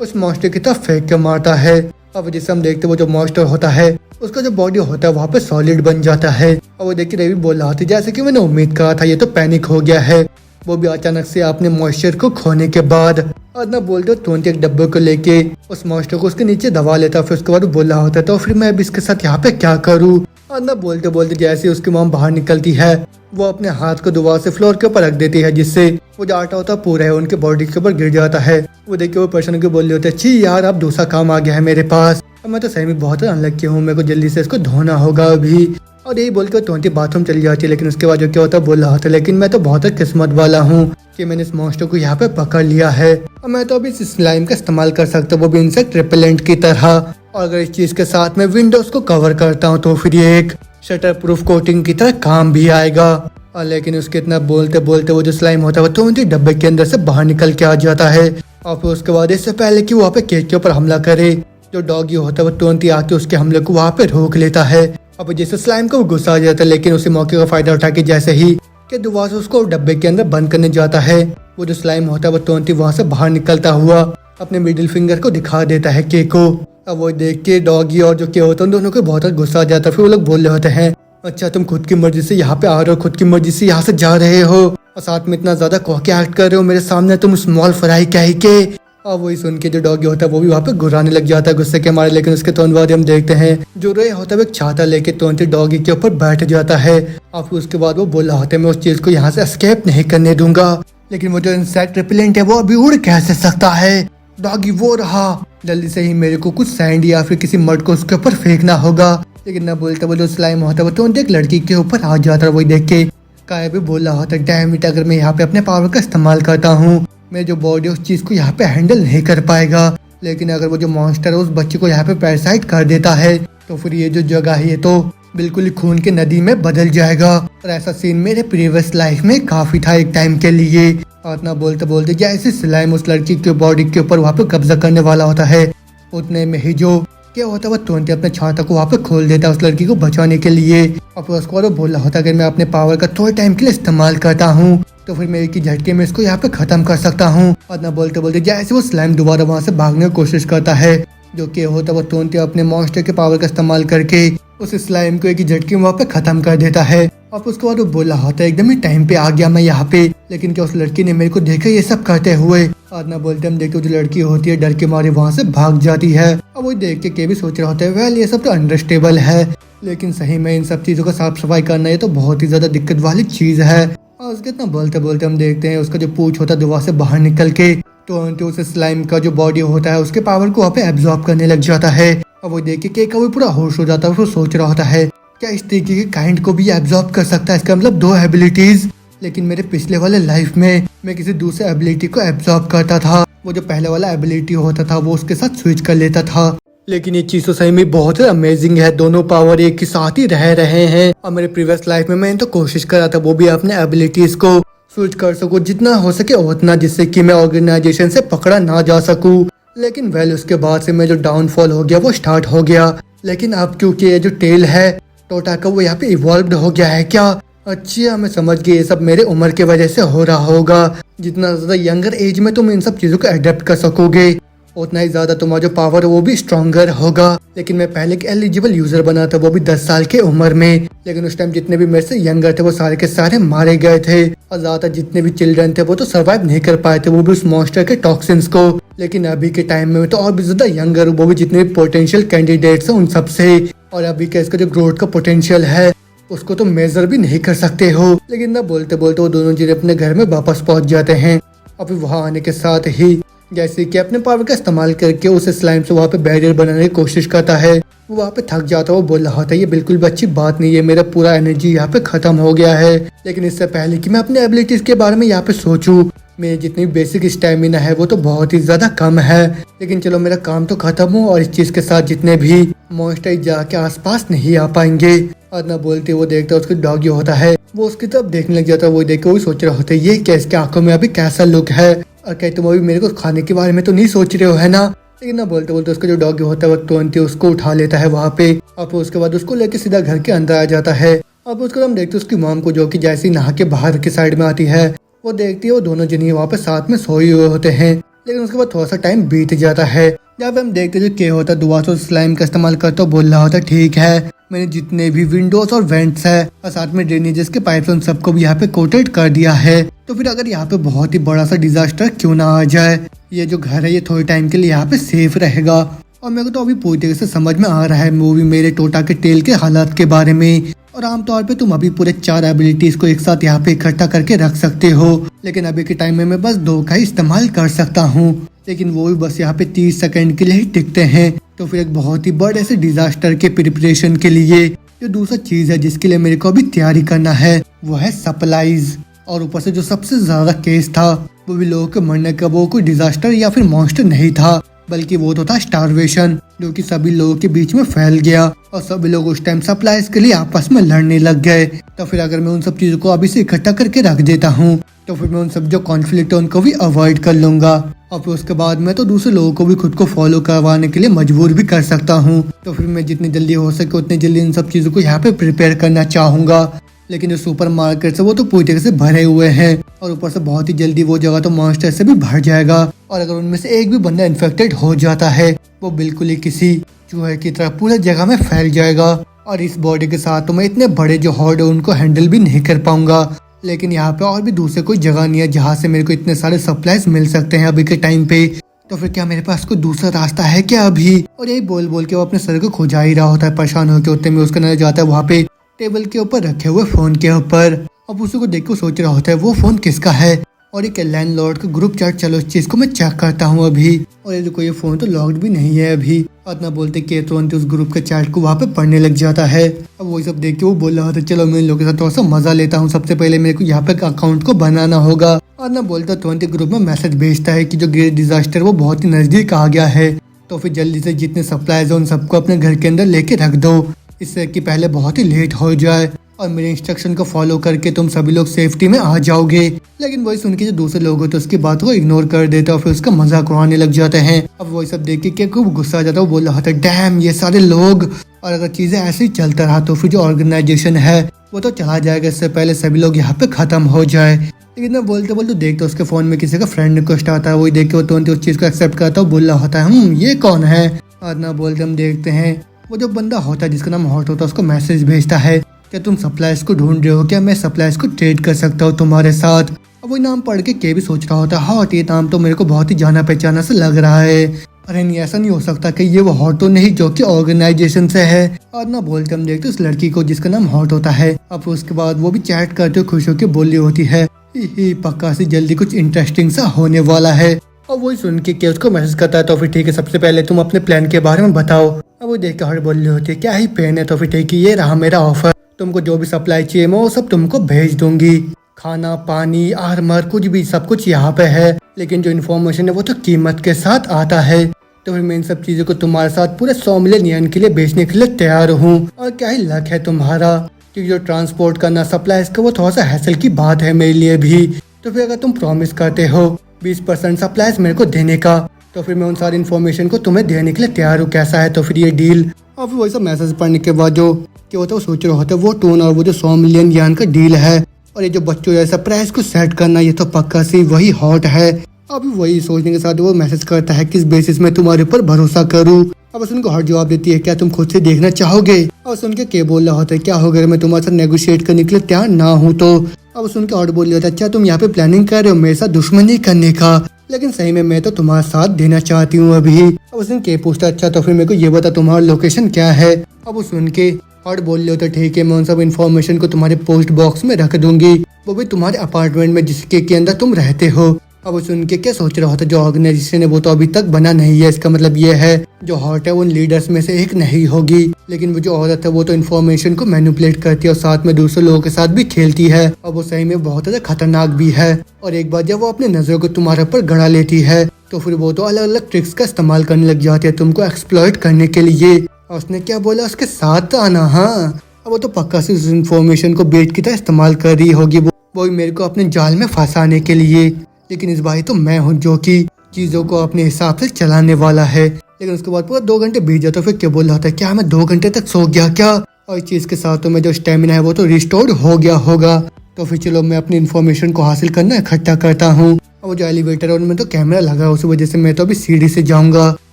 उस मॉन्स्टर की तरफ फेंक के मारता है। अब जिसे हम देखते वो जो मॉन्स्टर होता है उसका जो बॉडी होता है वहाँ पे सॉलिड बन जाता है। और वो देख के रवि बोल रहा था, जैसे कि मैंने उम्मीद करा था, ये तो पैनिक हो गया है, वो भी अचानक से अपने मॉइस्चर को खोने के बाद। और ना बोलते तुरंत एक डब्बे को लेके उस मॉन्स्टर को उसके नीचे दबा लेता। फिर उसके बाद बोल रहा होता है, तो फिर मैं अब इसके साथ यहाँ पे क्या करूँ? और ना बोलते बोलते जैसे उसकी मॉम बाहर निकलती है, वो अपने हाथ को दोबारा से फ्लोर के ऊपर रख देती है, जिससे वो जो आटा होता है पूरा है उनके बॉडी के ऊपर गिर जाता है। वो देख के वो पर्सन को बोल रहे होते हैं, छी यार अब दूसरा काम आ गया है मेरे पास, और मैं तो सही में बहुत अनलक्की हूँ, मेरे को जल्दी से इसको धोना होगा अभी। और यही बोल के तुरंत ही बाथरूम चली जाती है। लेकिन उसके बाद जो क्या होता है बोल रहा था, लेकिन मैं तो बहुत किस्मत वाला हूँ कि मैंने इस मॉन्स्टर को यहाँ पे पकड़ लिया है, और मैं तो अभी इस स्लाइम का इस्तेमाल कर सकता हूँ, वो भी इंसेक्ट रिपेलेंट की तरह। और अगर इस चीज के साथ मैं विंडोज को कवर करता हूँ तो फिर ये एक शटर प्रूफ कोटिंग की तरह काम भी आएगा। और लेकिन उसके इतना बोलते बोलते वो जो स्लाइम होता है वो तुरंत ही डब्बे के अंदर से बाहर निकल के आ जाता है। और फिर उसके बाद इससे पहले कि वहाँ पे केक के ऊपर हमला करे, जो डॉगी होता है वो तुरंत ही आके उसके हमले को वहाँ पे रोक लेता है। अब जैसे स्लाइम को गुस्सा आ जाता है, लेकिन उसी मौके का फायदा उठा के जैसे ही कि दोबारा से उसको डब्बे के अंदर बंद करने जाता है, वो जो स्लाइम होता है वो तुरंत ही वहाँ से बाहर निकलता हुआ अपने मिडिल फिंगर को दिखा देता है केक को। अब वो देख के डॉगी और जो के होता है उन दोनों को बहुत गुस्सा आ जाता है। फिर वो लोग बोल रहे होते हैं, अच्छा तुम खुद की मर्जी से यहाँ पे आ रहे हो, खुद की मर्जी से यहाँ से जा रहे हो, और साथ में इतना ज्यादा कॉके एक्ट कर रहे हो मेरे सामने, तुम स्मॉल फ्राई कह के। और वही सुन के जो डॉगी होता है वो भी वहाँ पे घुराने लग जाता है गुस्से के मारे। लेकिन उसके तुरंत बाद हम देखते हैं जो रे होता है एक छाता लेके तुरंत डॉगी के ऊपर बैठ जाता है। और फिर उसके बाद वो बोला होता है, मैं उस चीज को यहाँ से एस्केप नहीं करने दूंगा। लेकिन वो जो इंसेक्ट रिपेलेंट है वो अभी उड़ कैसे सकता है? डॉगी वो रहा, जल्दी से ही मेरे को कुछ सैंड या फिर किसी मड को उसके ऊपर फेंकना होगा, लेकिन ना बोलते बोलते स्लाइम होता है वो तुरंत एक लड़की के ऊपर आ जाता है। वही देख के काया भी बोल रहा होता है डैम इट, अगर मैं यहाँ पे अपने पावर का इस्तेमाल करता हूँ मैं जो बॉडी उस चीज़ को यहाँ पे हैंडल नहीं कर पाएगा, लेकिन अगर वो जो मॉन्स्टर है उस बच्चे को यहाँ पे पैरासाइट कर देता है तो फिर ये जो जगह है ये तो बिल्कुल ही खून की नदी में बदल जाएगा। और ऐसा सीन मेरे प्रीवियस लाइफ में काफी था एक टाइम के लिए। और ना बोलते बोलते जैसे स्लाइम उस लड़की के बॉडी के ऊपर वहाँ पे कब्जा करने वाला होता है उतने में ही जो क्या होता है वो तुरंत अपने छाता को वहाँ पे खोल देता है उस लड़की को बचाने के लिए। और फिर उसको और बोल रहा होता है कि मैं अपने पावर का थोड़े टाइम के लिए इस्तेमाल करता हूँ तो फिर मैं एक ही झटके में इसको यहाँ पे खत्म कर सकता हूँ। और ना बोलते बोलते जैसे वो स्लाइम दोबारा वहाँ से भागने की कोशिश करता है जो कि होता है वो तुरंत अपने मॉन्स्टर के पावर का इस्तेमाल करके उस स्लाइम को एक ही झटके में वहाँ पे खत्म कर देता है। और उसके बाद वो बोला होता है एकदम ही टाइम पे आ गया मैं यहाँ पे, लेकिन क्या उस लड़की ने मेरे को देखा ये सब करते हुए। और ना बोलते हम देखते जो लड़की होती है डर के मारे वहाँ से भाग जाती है। और वो देख के भी सोच रहा होता है वेल ये सब तो अंडरस्टेबल है, लेकिन सही में इन सब चीजों का साफ सफाई करना ये तो बहुत ही ज्यादा दिक्कत वाली चीज है। और उसके इतना बोलते बोलते हम देखते हैं उसका जो पूंछ होता है दुआ से बाहर निकल के तो उस स्लाइम का जो बॉडी होता है उसके पावर को वहाँ पे एब्जॉर्ब करने लग जाता है। और वो देख के वो पूरा होश हो जाता है। वो सोच रहा होता है क्या इस तरीके के काइंड को भी एब्जॉर्ब कर सकता है, इसका मतलब दो एबिलिटीज। लेकिन मेरे पिछले वाले लाइफ में मैं किसी दूसरे एबिलिटी को एब्जॉर्ब करता था, वो जो पहले वाला एबिलिटी होता था वो उसके साथ स्विच कर लेता था। लेकिन ये चीज तो सही में बहुत ही अमेजिंग है, दोनों पावर एक के साथ ही रह रहे हैं। और मेरे प्रीवियस लाइफ में मैंने तो कोशिश करा था वो भी अपने एबिलिटीज को स्विच कर सकूं जितना हो सके उतना, जिससे कि मैं ऑर्गेनाइजेशन से पकड़ा ना जा सकूं। लेकिन वेल उसके बाद से मैं जो डाउनफॉल हो गया वो स्टार्ट हो गया। लेकिन अब क्योंकि ये जो टेल है टोटा का वो यहाँ पे इवॉल्व्ड हो गया है क्या? अच्छा मैं समझ गई, ये सब मेरे उम्र की वजह से हो रहा होगा। जितना ज्यादा यंगर एज में तुम इन सब चीजों को अडेप्ट कर सकोगे उतना ही ज्यादा तुम्हारा जो पावर है वो भी स्ट्रॉन्गर होगा। लेकिन मैं पहले एक एलिजिबल यूजर बना था वो भी 10 साल के उम्र में, लेकिन उस टाइम जितने भी मेरे से यंगर थे वो सारे के सारे मारे गए थे। और ज्यादा जितने भी चिल्ड्रन थे वो तो सर्वाइव नहीं कर पाए थे, वो भी उस मॉन्स्टर के टॉक्सिन्स को। लेकिन अभी के टाइम में तो और भी ज्यादा यंगर हूँ, वो भी जितने भी पोटेंशियल कैंडिडेट्स हैं उन सबसे। और अभी का इसका जो ग्रोथ का पोटेंशियल है उसको तो मेजर भी नहीं कर सकते हो। लेकिन ना बोलते बोलते वो दोनों जने अपने घर में वापस पहुंच जाते हैं। अभी वहां आने के साथ ही जैसे कि अपने पावर का इस्तेमाल करके उस स्लाइम से वहाँ पे बैरियर बनाने की कोशिश करता है, वो वहाँ पे थक जाता है। वो बोल रहा होता है ये बिल्कुल भी अच्छी बात नहीं है, मेरा पूरा एनर्जी यहाँ पे खत्म हो गया है। लेकिन इससे पहले कि मैं अपने एबिलिटीज के बारे में यहाँ पे सोचूं, मेरी जितनी बेसिक स्टेमिना है वो तो बहुत ही ज्यादा कम है। लेकिन चलो मेरा काम तो खत्म हो और इस चीज के साथ जितने भी मॉन्स्टर जाके आसपास नहीं आ पाएंगे। और ना बोलते वो देखता है उसका डॉगी होता है वो उसकी तरफ देखने लग जाता है। वो देख के वो सोच रहा होता है ये क्या इसके आंखों में अभी कैसा लुक है, और क्या तुम अभी मेरे को खाने के बारे में तो नहीं सोच रहे हो है ना? लेकिन ना बोलते बोलते उसका जो डॉगी होता है वो तुरंत ही उसको उठा लेता है वहाँ पे। और फिर उसके बाद उसको लेके सीधा घर के अंदर आ जाता है। अब उसको हम देखते हैं उसकी मॉम को जो कि जैसे ही नहा के बाहर की साइड में आती है वो देखती है वो दोनों जनी वहाँ पे साथ में सोए हुए होते हैं। लेकिन उसके बाद थोड़ा सा टाइम बीत जाता है जब हम देखते हैं जो के होता है दुआ से स्लाइम का इस्तेमाल करता बोल रहा होता है ठीक है मैंने जितने भी विंडोज और वेंट्स है और साथ में ड्रेनेजेस के पाइप्स उन सबको भी यहाँ पे कोटेड कर दिया है। तो फिर अगर यहाँ पे बहुत ही बड़ा सा डिजास्टर क्यों ना आ जाए, ये जो घर है ये थोड़े टाइम के लिए यहाँ पे सेफ रहेगा। और मेरे को तो अभी पूरी तरीके से समझ में आ रहा है मूवी मेरे टोटा के टेल के हालात के बारे में। और आमतौर पे तुम अभी पूरे 4 एबिलिटीज को एक साथ यहाँ पे इकट्ठा करके रख सकते हो, लेकिन अभी के टाइम में मैं बस 2 का ही इस्तेमाल कर सकता हूँ, लेकिन वो भी बस यहाँ पे 30 सेकंड के लिए ही टिकते हैं। तो फिर एक बहुत ही बड़े से डिजास्टर के प्रिपरेशन के लिए जो दूसरा चीज है जिसके लिए मेरे को अभी तैयारी करना है वो है सप्लाईज। और ऊपर से जो सबसे ज्यादा केस था वो भी लोगों के मरने का वो कोई डिजास्टर या फिर मॉन्स्टर नहीं था, बल्कि वो तो था स्टारवेशन जो कि सभी लोगों के बीच में फैल गया और सभी लोग उस टाइम सप्लाईज के लिए आपस में लड़ने लग गए। तो फिर अगर मैं उन सब चीजों को अभी से इकट्ठा करके रख देता हूँ तो फिर मैं उन सब जो कॉन्फ्लिक्ट है उनको भी अवॉइड कर लूंगा। और फिर उसके बाद मैं तो दूसरे लोगों को भी खुद को फॉलो करवाने के लिए मजबूर भी कर सकता हूँ। तो फिर मैं जितनी जल्दी हो सके उतनी जल्दी इन सब चीजों को यहाँ पे प्रिपेयर करना चाहूंगा। लेकिन जो सुपर मार्केट है वो तो पूरी तरह से भरे हुए हैं और ऊपर से बहुत ही जल्दी वो जगह तो मॉन्स्टर से भी भर जाएगा। और अगर उनमें से एक भी बंदा इन्फेक्टेड हो जाता है वो बिल्कुल ही किसी चूहे की तरह पूरे जगह में फैल जाएगा। और इस बॉडी के साथ तो मैं इतने बड़े जो हॉर्ड है उनको हैंडल भी नहीं कर पाऊंगा। लेकिन यहाँ पे और भी दूसरे कोई जगह नहीं है जहाँ से मेरे को इतने सारे सप्लाईज मिल सकते हैं अभी के टाइम पे। तो फिर क्या मेरे पास कोई दूसरा रास्ता है क्या अभी? और यही बोल बोल के वो अपने सर को खुजा ही रहा होता है परेशान होकर। उतने में उसका नजर जाता है वहाँ पे टेबल के ऊपर रखे हुए फोन के ऊपर। अब उसी को देख के सोच रहा होता है वो फोन किसका है। और एक लैंडलॉर्ड का ग्रुप चैट, चलो इस चीज को मैं चेक करता हूँ अभी। और ये देखो ये फोन तो लॉक्ड भी नहीं है अभी। इतना बोलते कि तुरंत उस ग्रुप के चैट को वहाँ पे पढ़ने लग जाता है। अब वही सब देख के वो बोल रहा था चलो मैं इन लोगों के साथ थोड़ा सा मजा लेता हूँ, सबसे पहले मेरे को यहाँ पे अकाउंट को बनाना होगा। इतना बोलता तुरंत ग्रुप में मैसेज भेजता है कि जो ग्रेट डिजास्टर वो बहुत ही नजदीक आ गया है, तो फिर जल्दी से जितने सप्लाईज है उन सबको अपने घर के अंदर लेके रख दो, इससे कि पहले बहुत ही लेट हो जाए और मेरे इंस्ट्रक्शन को फॉलो करके तुम सभी लोग सेफ्टी में आ जाओगे। लेकिन वही सुन के जो दूसरे लोग होते हैं उसकी बात को इग्नोर कर देते और फिर उसका मजाक उड़ाने लग जाते हैं। अब वही सब देख के खूब गुस्सा आ जाता है, वो बोल रहा था डैम ये सारे लोग, और अगर चीजें ऐसे ही चलता रहा तो फिर जो ऑर्गेनाइजेशन है वो तो चला जाएगा, इससे पहले सभी लोग यहाँ पे खत्म हो जाए। लेकिन ना बोलते बोलते देखते उसके फोन में किसी का फ्रेंड रिक्वेस्ट आता है, वही देख के वो तुरंत उस चीज को एक्सेप्ट करता है, बोल रहा होता है ये कौन है। और ना बोलते हम देखते हैं वो जो बंदा होता है जिसका नाम हॉट होता है उसको मैसेज भेजता है क्या तुम सप्लाईज को ढूंढ रहे हो, क्या मैं सप्लाईज को ट्रेड कर सकता हूँ तुम्हारे साथ। अब वही नाम पढ़ के भी सोच रहा होता है हॉट, ये नाम तो मेरे को बहुत ही जाना पहचाना से लग रहा है। अरे नहीं ऐसा नहीं हो सकता कि ये वो हॉट तो नहीं जो कि ऑर्गेनाइजेशन से है। और ना बोलते हम देखते उस लड़की को जिसका नाम हॉट होता है। अब उसके बाद वो भी चैट करते खुश होकर बोल रही होती है ही पक्का से जल्दी कुछ इंटरेस्टिंग सा होने वाला है। और वही सुन के उसको मैसेज करता है तो फिर ठीक है सबसे पहले तुम अपने प्लान के बारे में बताओ। अब वो देख के हॉट बोल रही होती है क्या ही प्लान है, तो फिर ठीक है ये रहा मेरा ऑफर, तुमको जो भी सप्लाई चाहिए मैं वो सब तुमको भेज दूंगी, खाना पानी आर्मर कुछ भी सब कुछ यहाँ पे है, लेकिन जो इन्फॉर्मेशन है वो तो कीमत के साथ आता है। तो फिर मैं इन सब चीजों को तुम्हारे साथ पूरे 100 मिलियन येन के लिए बेचने के लिए तैयार हूँ। और क्या ही लक है तुम्हारा, क्योंकि जो ट्रांसपोर्ट करना सप्लाई का वो थोड़ा सा हैसल की बात है मेरे लिए भी। तो फिर अगर तुम प्रॉमिस करते हो 20% सप्लाईज मेरे को देने का, तो फिर मैं उन सारी इन्फॉर्मेशन को तुम्हें देने के लिए तैयार हूँ, कैसा है। तो फिर ये डील। और फिर वही सब मैसेज पढ़ने के बाद जो क्या होता है वो सोच रहे होते वो टोन और वो जो 100 मिलियन येन का डील है और ये जो बच्चों जैसा प्राइस को सेट करना ये तो पक्का सी वही हॉट है। अभी वही सोचने के साथ वो मैसेज करता है किस बेसिस में तुम्हारे ऊपर भरोसा करूं। अब उनको हॉट जवाब देती है क्या तुम खुद से देखना चाहोगे। और सुन के बोल रहा होता है क्या होगा मैं तुम्हारे साथ नेगोशिएट करने के लिए तैयार ना हूँ तो। अब सुन के हॉट बोल रहा था अच्छा तुम यहाँ पे प्लानिंग कर रहे हो मेरे साथ दुश्मनी करने का, लेकिन सही में मैं तो तुम्हारा साथ देना चाहती हूँ अभी। अब उसने पूछता अच्छा तो फिर मेरे को ये बता तुम्हारा लोकेशन क्या है। अब वो सुन के हॉट बोल रहे होता ठीक है मैं उन सब इन्फॉर्मेशन को तुम्हारे पोस्ट बॉक्स में रख दूंगी, वो भी तुम्हारे अपार्टमेंट में जिसके अंदर तुम रहते हो। अब सुन के क्या सोच रहा होता जो ऑर्गेनाइजेशन है वो तो अभी तक बना नहीं है, इसका मतलब ये है जो हॉट है वो उन लीडर्स में से एक नहीं होगी, लेकिन वो जो औरत है वो तो इन्फॉर्मेशन को मैनिपुलेट करती है और साथ में दूसरे लोगों के साथ भी खेलती है और वो सही में बहुत ज्यादा खतरनाक भी है। और एक बार जब वो अपने नजरों को तुम्हारे ऊपर गड़ा लेती है तो फिर वो तो अलग अलग ट्रिक्स का इस्तेमाल करने लग जाती है तुमको एक्सप्लॉइट करने के लिए। और उसने क्या बोला उसके साथ आना। हाँ अब वो तो पक्का से उस इन्फॉर्मेशन को बेट की तरह इस्तेमाल कर रही होगी, वो मेरे को अपने जाल में फंसाने के लिए। लेकिन इस बार तो मैं हूँ जो कि चीजों को अपने हिसाब से चलाने वाला है। लेकिन उसके बाद पूरा 2 घंटे बीत जाता फिर क्या बोल रहा था क्या मैं 2 घंटे तक सो गया क्या, और इस चीज के साथ तो मैं जो स्टेमिना है वो तो रिस्टोर्ड हो गया होगा। तो फिर चलो मैं अपनी इन्फॉर्मेशन को हासिल करना इकट्ठा करता हूँ। और जो एलिवेटर है उनमें तो कैमरा लगा है उस वजह से मैं तो अभी सीढ़ी से जाऊंगा।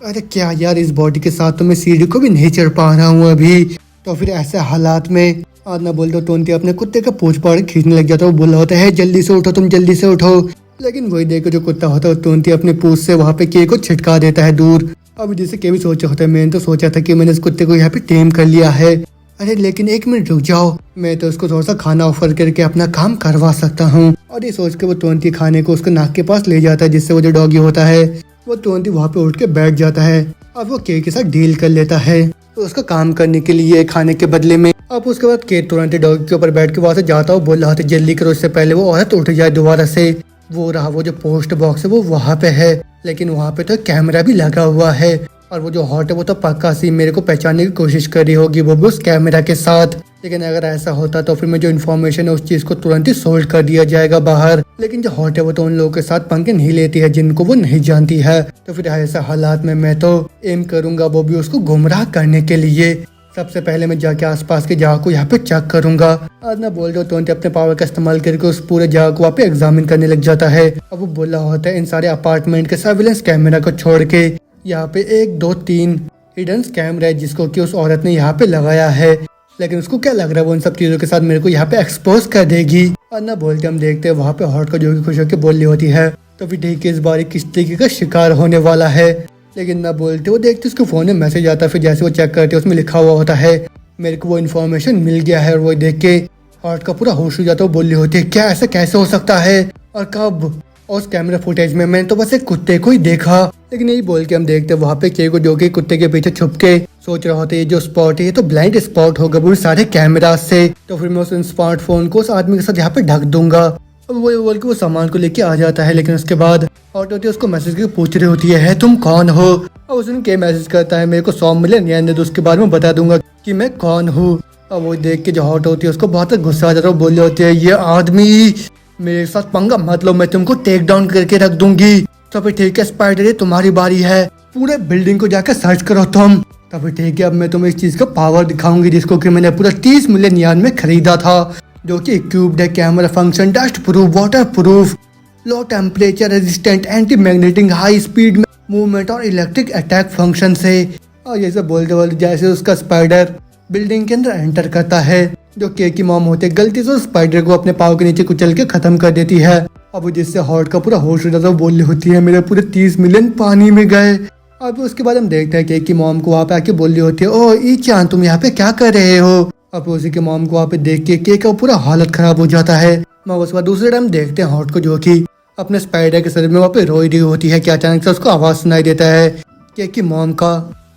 अरे क्या यार इस बॉडी के साथ तो मैं सीढ़ी को भी नहीं चढ़ पा रहा हूँ अभी। तो फिर ऐसे हालात में आज ना बोलते टोनती अपने कुत्ते का पूंछ पाड़ खींचने लग जाता है, वो बोल रहा होता है जल्दी से उठो तुम जल्दी से उठो। लेकिन वही देखो जो कुत्ता होता है टोनती अपने पूंछ से वहाँ पे के को छिटका देता है दूर। अब जैसे के भी सोचा होता है मैंने तो सोचा था कि मैंने इस कुत्ते को यहाँ पे टेम कर लिया है। अरे लेकिन 1 मिनट रुक जाओ, मैं तो उसको थोड़ा सा खाना ऑफर करके अपना काम करवा सकता हूँ। और ये सोच के वो टोनती खाने को उसके नाक के पास ले जाता है, जिससे वो जो डॉगी होता है वो टोनती वहाँ पे उठ के बैठ जाता है। अब वो के साथ डील कर लेता है तो उसका काम करने के लिए खाने के बदले में। अब उसके बाद के तुरंत डॉगी के ऊपर बैठ के वहाँ से जाता हूँ, बोल रहा था जल्दी करो इससे पहले वो औरत उठ जाए दोबारा से। वो रहा वो जो पोस्ट बॉक्स है वो वहाँ पे है, लेकिन वहाँ पे तो कैमरा भी लगा हुआ है और वो जो हॉट है वो तो पक्का सी मेरे को पहचानने की कोशिश कर रही होगी, वो भी उस कैमरा के साथ। लेकिन अगर ऐसा होता तो फिर मैं जो इन्फॉर्मेशन है उस चीज को तुरंत ही सोल्व कर दिया जाएगा बाहर। लेकिन जो हॉट है वो तो उन लोगों के साथ पंगे नहीं लेती है जिनको वो नहीं जानती है। तो फिर ऐसा हालात में मैं तो एम करूंगा वो भी उसको गुमराह करने के लिए। सबसे पहले मैं जाके आसपास के जगह को यहाँ पे चेक करूंगा। आज ना बोल रहा तुरंत अपने पावर का इस्तेमाल करके उस पूरे जगह को वहाँ पे एग्जामिन करने लग जाता है। अब वो बोला होता है इन सारे अपार्टमेंट के सर्विलेंस कैमरा को छोड़ के यहाँ पे 1 2 3 हिडन कैमरा है जिसको कि उस औरत ने यहाँ पे लगाया है। लेकिन उसको क्या लग रहा है वो इन सब चीजों के साथ मेरे को यहाँ पे एक्सपोज कर देगी। और ना बोलते हम देखते हैं वहाँ पे हॉट को जो कि खुश होकर बोल रही होती है तो फिर ठीक है इस बार किस तरीके का शिकार होने वाला है। लेकिन ना बोलते वो देखते उसके फोन में मैसेज आता है, फिर जैसे वो चेक करते उसमें लिखा हुआ होता है मेरे को वो इन्फॉर्मेशन मिल गया है। और वो देख के हॉट का पूरा होश हो जाता है। वो बोली होती है क्या ऐसा कैसे हो सकता है और कब। और उस कैमरा फुटेज में मैंने तो बस एक कुत्ते को ही देखा। लेकिन यही बोल के हम देखते हैं वहाँ पे के को जो कि कुत्ते के पीछे छुप के सोच रहा होता है ये जो स्पॉट है ये तो ब्लाइंड स्पॉट होगा पूरे सारे कैमरा से। तो फिर मैं उस स्मार्टफोन को उस आदमी के साथ यहाँ पे ढक दूंगा। अब वो बोल के वो सामान को लेके आ जाता है। लेकिन उसके बाद हॉट होती है उसको मैसेज करके पूछ रही होती है तुम कौन हो। अब उसने क्या मैसेज करता है मेरे को 100 मिलियन येन दो उसके बारे में बता दूंगा कि मैं कौन हूँ। अब वो देख के जो हॉट होती है उसको बहुत गुस्सा आ जाता है। वो बोल रही होती है ये आदमी मेरे साथ पंगा मत लो मैं तुमको टेक डाउन करके रख दूंगी। तो फिर ठीक है स्पाइडर ये तुम्हारी बारी है पूरे बिल्डिंग को जाकर सर्च करो तुम। तो फिर ठीक है अब मैं तुम्हें इस चीज का पावर दिखाऊंगी जिसको कि मैंने पूरा 30 मिलियन यान में खरीदा था जो कि इक्विप्ड है camera function dust proof water proof low temperature resistant anti magnetic high speed movement और इलेक्ट्रिक अटैक फंक्शन से। और ये सब बोलते बोलते जैसे उसका स्पाइडर बिल्डिंग के अंदर एंटर करता है जो केक की मॉम होते गलती से उस स्पाइडर को अपने पाँव के नीचे कुचल के खत्म कर देती है। अब जिससे हॉट का पूरा होश हो जाता है। वो बोल रही होती है मेरे पूरे 30 मिलियन पानी में गए। अब उसके बाद हम देखते हैं केक की मॉम को वहाँ पे आके बोल रही होती है ओ ई चांद तुम यहाँ पे क्या कर रहे हो। अब उसी के मॉम को वहाँ पे देख के केक का पूरा हालत खराब हो जाता है। मगर उसके बाद दूसरे टाइम देखते हैं हॉट को जो कि अपने स्पाइडर के शरीर में वहाँ पे रोई रही होती है कि अचानक से उसको आवाज सुनाई देता है केक की मॉम का।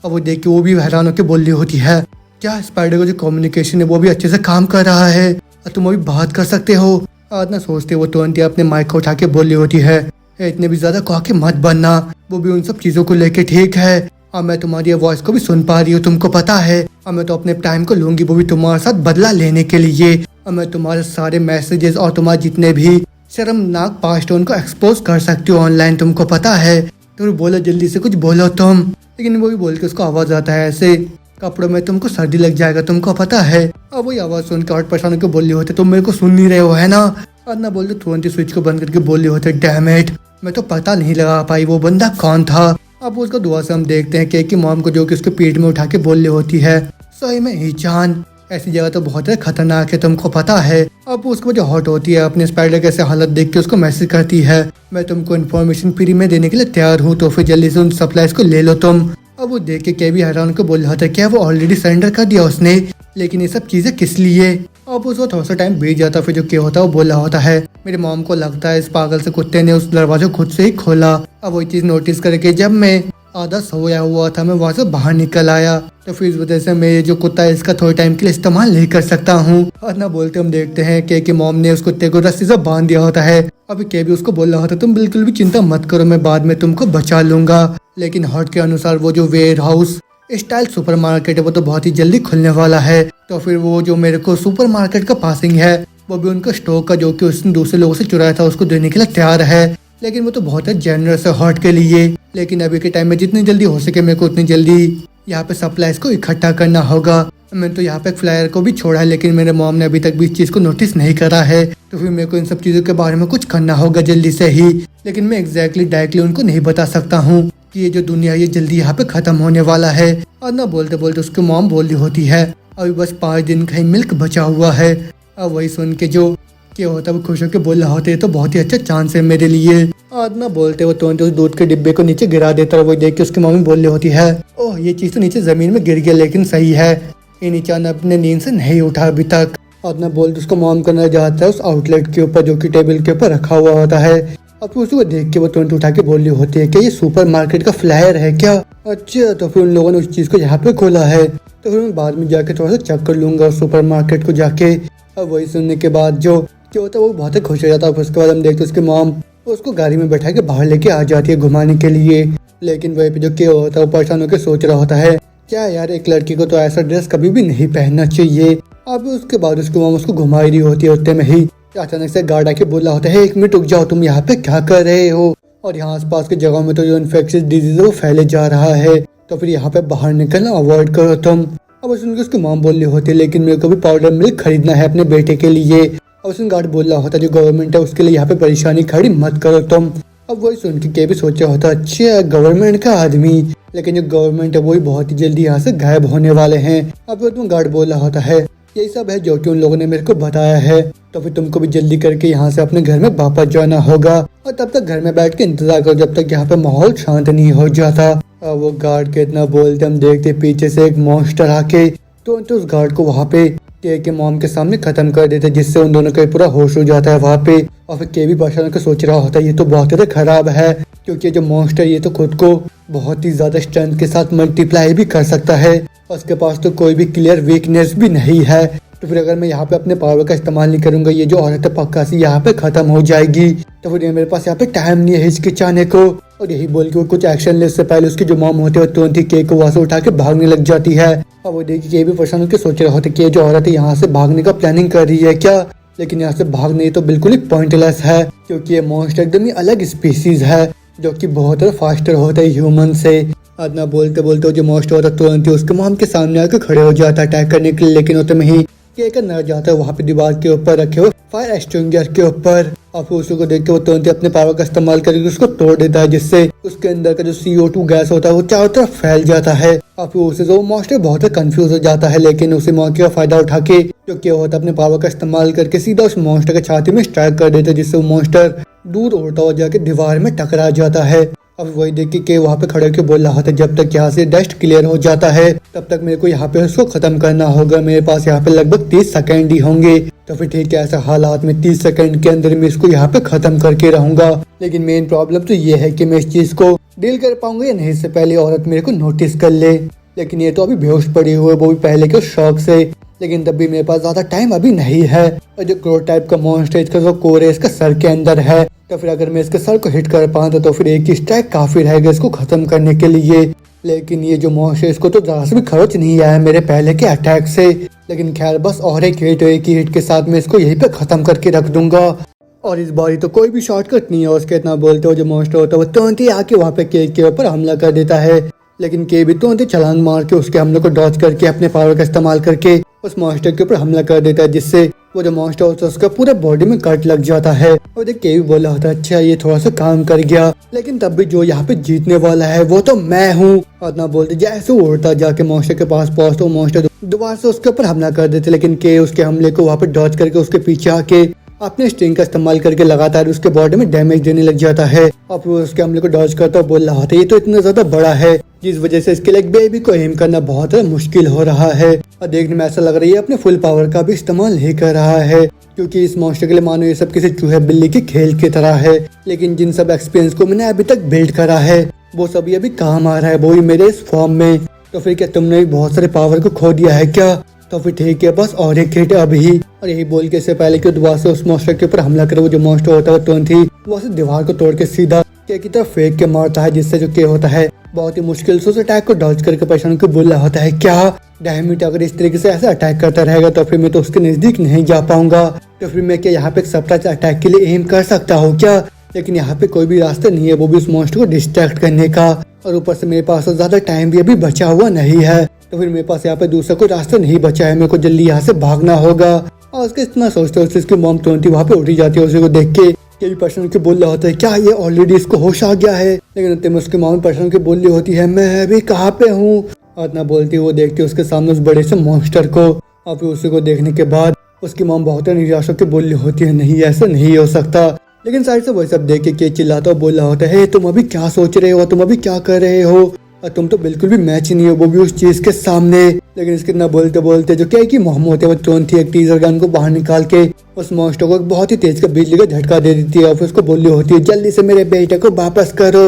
अब वो देख के वो भी हैरान होकर बोल रही होती है क्या स्पाइडर का जो कम्युनिकेशन है वो भी अच्छे से काम कर रहा है और तुम अभी बात कर सकते हो। आज ना सोचते वो तुरंत ही अपने माइक को उठा के बोल रही होती है इतने भी ज्यादा कॉके मत बनना वो भी उन सब चीजों को लेके ठीक है। और मैं तुम्हारी वॉइस को भी सुन पा रही हूँ तुमको पता है। और मैं तो अपने टाइम को लूंगी वो भी तुम्हारे साथ बदला लेने के लिए। और मैं तुम्हारे सारे मैसेजेस और तुम्हारे जितने भी शर्मनाक पास्ट उनको एक्सपोज कर सकती हूँ ऑनलाइन तुमको पता है। तो बोलो जल्दी से कुछ बोलो तुम। लेकिन वो भी बोल के उसको आवाज आता है ऐसे कपड़ों में तुमको सर्दी लग जाएगा तुमको पता है। अब वही आवाज सुन के हॉट परेशान होकर बोल रही होते तुम मेरे को सुन नहीं रहे हो है ना। और ना बोलते तुरंत ही स्विच को बंद करके बोल रही होते डैम इट मैं तो पता नहीं लगा पाई वो बंदा कौन था। अब उसको दुआ से हम देखते हैं केक की मॉम को जो कि उसके पेट में उठा के बोल रही होती है सही में ही जान ऐसी जगह तो बहुत खतरनाक है तुमको पता है। अब उसको जो हॉट होती है अपने स्पाइडर कैसे हालत देख के उसको मैसेज करती है मैं तुमको इन्फॉर्मेशन फ्री में देने के लिए तैयार हूँ तो फिर जल्दी से उन सप्लाईज को ले लो तुम। अब वो देख के क्या भी हैरान को बोल रहा था क्या वो ऑलरेडी सरेंडर कर दिया उसने लेकिन ये सब चीजें किस लिए। अब उसको थोड़ा सा टाइम बीत जाता फिर जो क्या होता है वो बोल रहा होता है मेरे मॉम को लगता है इस पागल से कुत्ते ने उस दरवाजा खुद से ही खोला। अब वही चीज नोटिस करके जब मैं आधा सोया हुआ था मैं वहाँ से बाहर निकल आया तो फिर इस वजह से मैं ये जो कुत्ता है इसका थोड़े टाइम के लिए इस्तेमाल नहीं कर सकता हूँ। और ना बोलते हम देखते हैं कि मॉम ने उस कुत्ते को रस्सी से बांध दिया होता है। अभी के भी उसको बोल रहा होता तुम बिल्कुल भी चिंता मत करो मैं बाद में तुमको बचा लूंगा। लेकिन हॉट के अनुसार वो जो वेयर हाउस स्टाइल सुपरमार्केट है वो तो बहुत ही जल्दी खुलने वाला है। तो फिर वो जो मेरे को सुपरमार्केट का पासिंग है वो भी उनका स्टॉक का जो कि उसने दूसरे लोगों से चुराया था उसको देने के लिए तैयार है। लेकिन वो तो बहुत है जेनरस है हॉट के लिए। लेकिन अभी के टाइम में जितनी जल्दी हो सके मेरे को उतनी जल्दी यहाँ पे सप्लाईज को इकट्ठा करना होगा। मैंने तो यहाँ पे एक फ्लायर को भी छोड़ा है लेकिन मेरे मॉम ने अभी तक भी इस चीज को नोटिस नहीं करा है तो फिर मेरे को इन सब चीजों के बारे में कुछ करना होगा जल्दी से ही। लेकिन मैं एग्जैक्टली डायरेक्टली उनको नहीं बता सकता हूँ कि ये जो दुनिया ये जल्दी यहाँ पे खत्म होने वाला है। और ना बोलते बोलते उसकी मॉम बोल रही होती है अभी बस 5 दिन का ही मिल्क बचा हुआ है। अब वही सुन के जो क्या होता है वो खुश होकर बोल रहा होता है तो बहुत ही अच्छा चांस है मेरे लिए। और ना बोलते वो तुरंत उस दूध के डिब्बे को नीचे गिरा देता है। वो देख के उसकी मम्मी बोल रही होती है ओह ये चीज तो नीचे जमीन में गिर गया लेकिन सही है ये नीचान अपने नींद से नहीं उठा अभी तक। और ना बोलते उसको मॉम करना जाता है उस आउटलेट के ऊपर जो कि टेबल के ऊपर रखा हुआ होता है। अब फिर उसको देख के वो तुरंत उठा के बोल रही होती है कि ये सुपरमार्केट का फ्लायर है क्या। अच्छा तो फिर उन लोगों ने उस चीज को यहाँ पे खोला है तो फिर मैं बाद में जाके थोड़ा सा चेक कर लूंगा सुपरमार्केट को जाके। अब वही सुनने के बाद जो क्या होता है वो बहुत ही खुश हो जाता है। उसके बाद हम देखते उसके मॉम उसको गाड़ी में बैठा के बाहर लेके आ जाती है घुमाने के लिए। लेकिन वही पे जो क्या होता है वो परेशान होकर सोच रहा होता है क्या यार एक लड़की को तो ऐसा ड्रेस कभी भी नहीं पहनना चाहिए। अब उसके बाद उसकी मॉम उसको घुमा रही होती है उतने में ही अचानक से गार्ड आके बोला होता है 1 मिनट रुक जाओ तुम यहाँ पे क्या कर रहे हो। और यहाँ आसपास के जगहों में तो जो इन्फेक्शियस डिजीज है वो फैले जा रहा है तो फिर यहाँ पे बाहर निकलना अवॉइड करो तुम। अब सुनकर उसकी मॉम बोल रही होती है लेकिन मेरे को भी पाउडर मिल्क खरीदना है अपने बेटे के लिए। अब उसने गार्ड बोल रहा होता है जो गवर्नमेंट है उसके लिए यहाँ पे परेशानी खड़ी मत करो तुम। अब वही सुन के भी सोचा होता अच्छा गवर्नमेंट का आदमी लेकिन जो गवर्नमेंट है वही बहुत ही जल्दी यहाँ से गायब होने वाले हैं। अब तुम गार्ड बोल रहा होता है यही सब है जो कि उन लोगों ने मेरे को बताया है तो फिर तुमको भी जल्दी करके यहाँ से अपने घर में वापस जाना होगा और तब तक घर में बैठ के इंतजार करो जब तक यहाँ पे माहौल शांत नहीं हो जाता। अब वो गार्ड के इतना बोलते हम देखते पीछे से एक मॉन्स्टर आके तो उस गार्ड को वहाँ पे के मॉम के सामने खत्म कर देते, जिससे उन दोनों का पूरा होश हो जाता है वहाँ पे। और फिर के भी परेशान होकर सोच रहा होता है ये तो बहुत ज़्यादा खराब है, क्योंकि जो मॉन्स्टर ये तो खुद को बहुत ही ज़्यादा स्ट्रेंथ के साथ मल्टीप्लाई भी कर सकता है और उसके पास तो कोई भी क्लियर वीकनेस भी नहीं है। तो फिर अगर मैं यहाँ पे अपने पावर का इस्तेमाल नहीं करूंगा, ये जो औरत है पक्का सी यहाँ पे खत्म हो जाएगी। तो फिर मेरे पास यहाँ पे टाइम नहीं है हिचकिचाने को। और यही बोल के वो कुछ एक्शन ले, उससे पहले उसकी जो मॉम होती है तुरंत ही केक को वहाँ से उठा के भागने लग जाती है। और वो देखिए के भी परेशान होकर सोच रहे होते कि जो औरत है यहाँ से भागने का प्लानिंग कर रही है क्या, लेकिन यहाँ से भागने तो बिल्कुल ही पॉइंटलेस है, क्योंकि ये मॉन्स्टर एकदम ही अलग स्पीसीज है जो कि बहुत फास्टर होता है ह्यूमन से। आदना बोलते बोलते जो मॉन्स्टर होता है तुरंत ही उसके मॉम के सामने आकर खड़े हो जाता है अटैक करने के लिए, लेकिन उतने ही केक नर जाता है वहाँ पे दीवार के ऊपर रखे हुए फायर एक्सटिंग्विशर के ऊपर। और फिर उसको देख के वो तुरंत अपने पावर का इस्तेमाल करके उसको तोड़ देता है, जिससे उसके अंदर का जो CO2 गैस होता है वो चारों तरफ फैल जाता है। और फिर उससे वो मॉन्स्टर बहुत कंफ्यूज हो जाता है, लेकिन उसी मौके का फायदा उठा के जो क्या होता है अपने पावर का इस्तेमाल करके सीधा उस मॉन्स्टर के छाती में स्ट्राइक कर देता है, जिससे वो मॉन्स्टर दूर उड़ता हुआ जाके दीवार में टकरा जाता है। अब वही देख के वहाँ पे खड़े होकर बोल रहा था जब तक यहाँ से डस्ट क्लियर हो जाता है तब तक मेरे को यहाँ पे उसको खत्म करना होगा, मेरे पास यहाँ पे लगभग 30 सेकंड ही होंगे। तो फिर ठीक है, ऐसा हालात में 30 सेकंड के अंदर मैं इसको यहाँ पे खत्म करके रहूंगा। लेकिन मेन प्रॉब्लम तो ये है कि मैं इस चीज को डील कर पाऊंगा या नहीं, इससे पहले औरत मेरे को नोटिस कर ले। लेकिन ये तो अभी बेहोश पड़ी हुई है, वो भी पहले के शौक से। लेकिन तब भी मेरे पास ज्यादा टाइम अभी नहीं है। और जो क्रो टाइप का मॉन्स्टर इसका जो कोर है इसका सर के अंदर है, तो फिर अगर मैं इसके सर को हिट कर पाता तो फिर एक ही स्ट्राइक काफी रहेगा इसको खत्म करने के लिए। लेकिन ये जो मॉन्स्टर इसको तो जरा से भी खर्च नहीं आया मेरे पहले के अटैक से। लेकिन खैर बस और एक ही हिट के साथ मैं इसको यहीं पे खत्म करके रख दूंगा। और इस बारी तो कोई भी शॉर्टकट नहीं है, उसके इतना बोलते हो जो मॉन्स्टर होता है वो तुरंत ही आके वहाँ पे केक के ऊपर हमला कर देता है। लेकिन के भी तुरंत ही छलांग मार के उसके हमले को डॉज करके अपने पावर का इस्तेमाल करके उस मॉन्स्टर के ऊपर हमला कर देता है, जिससे वो जो मॉन्स्टर होता है उसका पूरे बॉडी में कट लग जाता है। और देख के भी बोला होता है अच्छा ये थोड़ा सा काम कर गया, लेकिन तब भी जो यहाँ पे जीतने वाला है वो तो मैं हूँ। और ना बोलते जैसे उड़ता जाके मॉन्स्टर के पास पहुंचता तो मॉन्स्टर दोबारा से उसके ऊपर हमला कर देते, लेकिन के उसके हमले को वहाँ पे डॉज करके उसके पीछे आके अपने स्ट्रिंग का इस्तेमाल करके लगातार उसके बॉडी में डैमेज देने लग जाता है। और फिर उसके हमले को डॉज करता और बोल रहा होता है ये तो इतना ज्यादा बड़ा है जिस वजह से इसके लिए बेबी को एम करना बहुत मुश्किल हो रहा है। और देखने में ऐसा लग रहा है अपने फुल पावर का भी इस्तेमाल नहीं कर रहा है, क्योंकि इस मॉन्स्टर के लिए मानो ये सब किसी चूहे बिल्ली के खेल की तरह है। लेकिन जिन सब एक्सपीरियंस को मैंने अभी तक बिल्ड करा है वो सब अभी काम आ रहा है, वो ही मेरे इस फॉर्म में। तो फिर क्या तुमने भी बहुत सारे पावर को खो दिया है क्या? तो फिर ठीक है बस और एक हिट अभी। और यही बोल के इससे पहले कि दोबारा से उस मॉन्स्टर के ऊपर हमला करे वो जो मॉन्स्टर होता है तुरंत ही वो दीवार को तोड़ के सीधा के की तरफ फेंक के मारता है, जिससे जो के होता है बहुत ही मुश्किल से उस अटैक को डॉज करके परेशान को बोल रहा होता है क्या डैमेट अगर इस तरीके से ऐसा अटैक करता रहेगा तो फिर मैं तो उसके नजदीक नहीं जा पाऊंगा। तो फिर मैं क्या यहाँ पे एक सरप्राइज अटैक के लिए एम कर सकता हूँ क्या? लेकिन यहाँ पे कोई भी रास्ता नहीं है, वो भी उस मॉन्स्टर को डिस्ट्रैक्ट करने का। और ऊपर से मेरे पास तो ज्यादा टाइम भी अभी बचा हुआ नहीं है, तो फिर मेरे पास यहाँ पे दूसरा कोई रास्ता नहीं बचा है, मेरे को जल्दी यहाँ से भागना होगा। और उसके इतना सोचते होते उसकी मॉम तुरंत ही वहाँ पे उठी जाती है, उसी को देख के भी पर्सन के बोल रहा होता है क्या ये ऑलरेडी इसको होश आ गया है। लेकिन अंत में उसकी मॉम पर्सन के बोल रही होती है मैं अभी कहाँ पे हूँ। और इतना बोलती वो देखती है उसके सामने उस बड़े से मॉन्स्टर को। और फिर उसी को देखने के बाद उसकी मॉम बहुत निराश होकर बोल रही होती है नहीं ऐसा नहीं हो सकता। लेकिन साइड से वही सब देख के चिल्लाता और बोल रहा होता है तुम अभी क्या सोच रहे हो, तुम अभी क्या कर रहे हो, और तुम तो बिल्कुल भी मैच नहीं हो, वो भी उस चीज के सामने। लेकिन इसके ना बोलते बोलते जो क्या की मोहम होते है वो तुरंत ही एक टीजर गन को बाहर निकाल के उस मॉन्स्टर को बहुत ही तेज का बिजली का झटका दे देती है। और फिर उसको बोली होती है जल्दी से मेरे बेटे को वापस करो।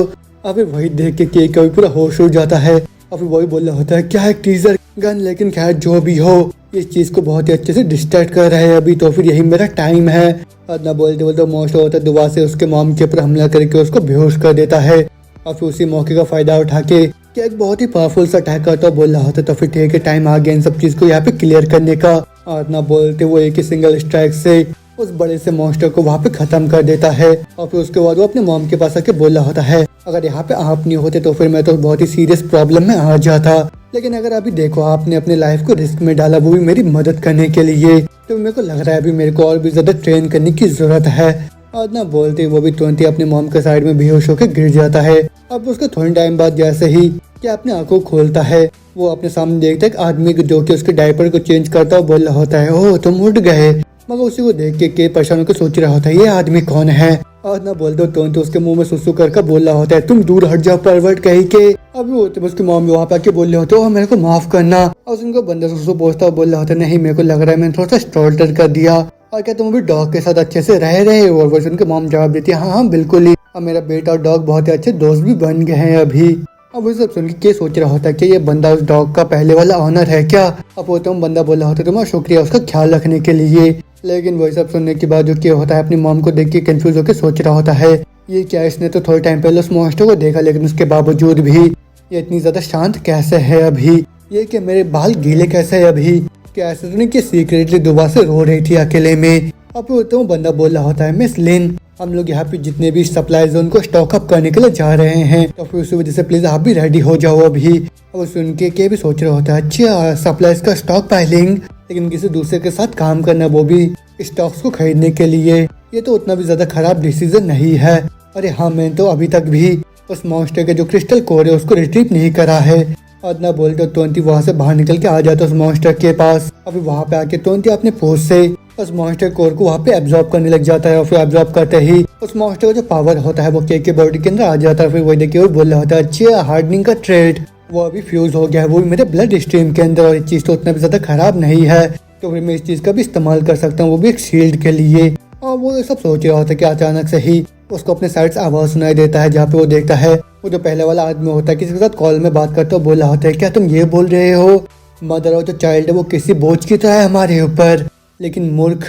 और फिर वही देख के कभी पूरा होश उड़ जाता है। और फिर वही बोल रहा होता है क्या एक टीजर गन, लेकिन खैर जो भी हो इस चीज को बहुत ही अच्छे से डिस्ट्रैक्ट कर रहे हैं अभी, तो फिर यही मेरा टाइम है। और ना बोलते बोलते मॉन्स्टर होता है दोबारा से उसके मॉम के ऊपर हमला करके उसको बेहोश कर देता है। और फिर उसी मौके का फायदा उठा के एक बहुत ही पावरफुल सा अटैक करता बोल रहा होता, तो फिर ठीक है टाइम आ गया इन सब चीज को यहाँ पे क्लियर करने का। और ना बोलते वो एक ही सिंगल स्ट्राइक से उस बड़े से मॉन्स्टर को वहाँ पे खत्म कर देता है। और फिर उसके बाद वो अपने मॉम के पास आके बोल रहा होता है अगर यहाँ पे आप नहीं होते तो फिर मैं तो बहुत ही सीरियस प्रॉब्लम में आ जाता, लेकिन अगर अभी देखो आपने अपने लाइफ को रिस्क में डाला वो भी मेरी मदद करने के लिए, तो मेरे को लग रहा है अभी मेरे को और भी ज्यादा ट्रेन करने की जरूरत है। और ना बोलते वो भी तुरंत ही अपने मॉम के साइड में बेहोश होकर गिर जाता है। अब उसको थोड़ी टाइम बाद जैसे ही कि अपने आंखों खोलता है वो अपने सामने देखता है एक आदमी जो कि उसके डायपर को चेंज करता है, बोल रहा होता है ओह तुम उठ गए। मगर उसी को देख के परेशान होकर सोच रहा होता है ये आदमी कौन है। और ना बोलते तो उसके मुंह में सुसु कर बोल रहा होता है तुम दूर हट जाओ परवर्ट कहीं के। अब वो उसकी मॉम वहाँ पे आके बोल रहे होते हो मेरे को माफ करना। और उनको बंदर उसको पूछता हुआ बोल रहा होता है, नहीं मेरे को लग रहा है मैंने थोड़ा सा स्टॉल्टर कर दिया, और क्या तुम अभी डॉग के साथ अच्छे से रह रहे हो? और वो उनके मॉम जवाब देती है, हाँ हाँ बिल्कुल ही, अब मेरा बेटा और डॉग बहुत ही अच्छे दोस्त भी बन गए हैं अभी। अब वो सब सुन के क्या सोच रहा होता है कि ये बंदा उस डॉग का पहले वाला ऑनर है क्या? अब वो तुम बंदा बोल रहा होता है, तुम्हारा शुक्रिया उसका ख्याल रखने के लिए। लेकिन वही सब सुनने के बाद जो क्या होता है, अपनी मॉम को देख के कंफ्यूज होकर सोच रहा होता है, ये क्या, इसने तो थोड़े टाइम पहले उस मॉन्स्टर को देखा, लेकिन उसके बावजूद भी ये इतनी ज्यादा शांत कैसे है अभी? ये कि मेरे बाल गीले कैसे है अभी? क्या ऐसा तो नहीं कि सीक्रेटली दोबारा से रो रही थी अकेले में? अब तो बंदा बोल रहा होता है, मिस लिन हम लोग यहाँ पे जितने भी सप्लाईज उनको स्टॉक अप करने के लिए जा रहे हैं, तो फिर उसी वजह से प्लीज आप भी रेडी हो जाओ अभी। अब सुन के भी सोच रहा होता है, अच्छा सप्लाईज का स्टॉक पाइलिंग, लेकिन किसी दूसरे के साथ काम करना, वो भी स्टॉक्स को खरीदने के लिए, ये तो उतना भी ज्यादा खराब डिसीजन नहीं है। अरे हाँ, मैं तो अभी तक भी उस मॉन्स्टर के जो क्रिस्टल कोर है उसको रिट्रीव नहीं करा है। और ना बोलते तुरंत वहाँ से बाहर निकल के आ जाता उस मॉन्स्टर के पास। अभी वहाँ पे आके तुरंत अपने पोज से उस मॉन्स्टर कोर को वहाँ पे एब्जॉर्ब करने लग जाता है, और फिर एब्जॉर्ब करते ही उस मॉन्स्टर का जो पावर होता है वो केक के बॉडी के अंदर आ जाता है। फिर वही देखिए वो बोल रहा होता है, अच्छा हार्डनिंग का ट्रेड वो अभी फ्यूज हो गया है, वो भी मेरे ब्लड स्ट्रीम के अंदर, और ये चीज तो उतना भी ज्यादा खराब नहीं है, तो फिर मैं इस चीज का भी इस्तेमाल कर सकता हूँ, वो भी एक शील्ड के लिए। और वो सब सोच रहा होता है कि अचानक से ही उसको अपने साइड से आवाज सुनाई देता है, जहाँ पे वो देखता है वो जो पहले वाला आदमी होता है किसी के साथ कॉल में बात करते हुए बोल रहा होता है, क्या तुम ये बोल रहे हो मदर और जो चाइल्ड है वो किसी बोझ की तरह है हमारे ऊपर? लेकिन मूर्ख,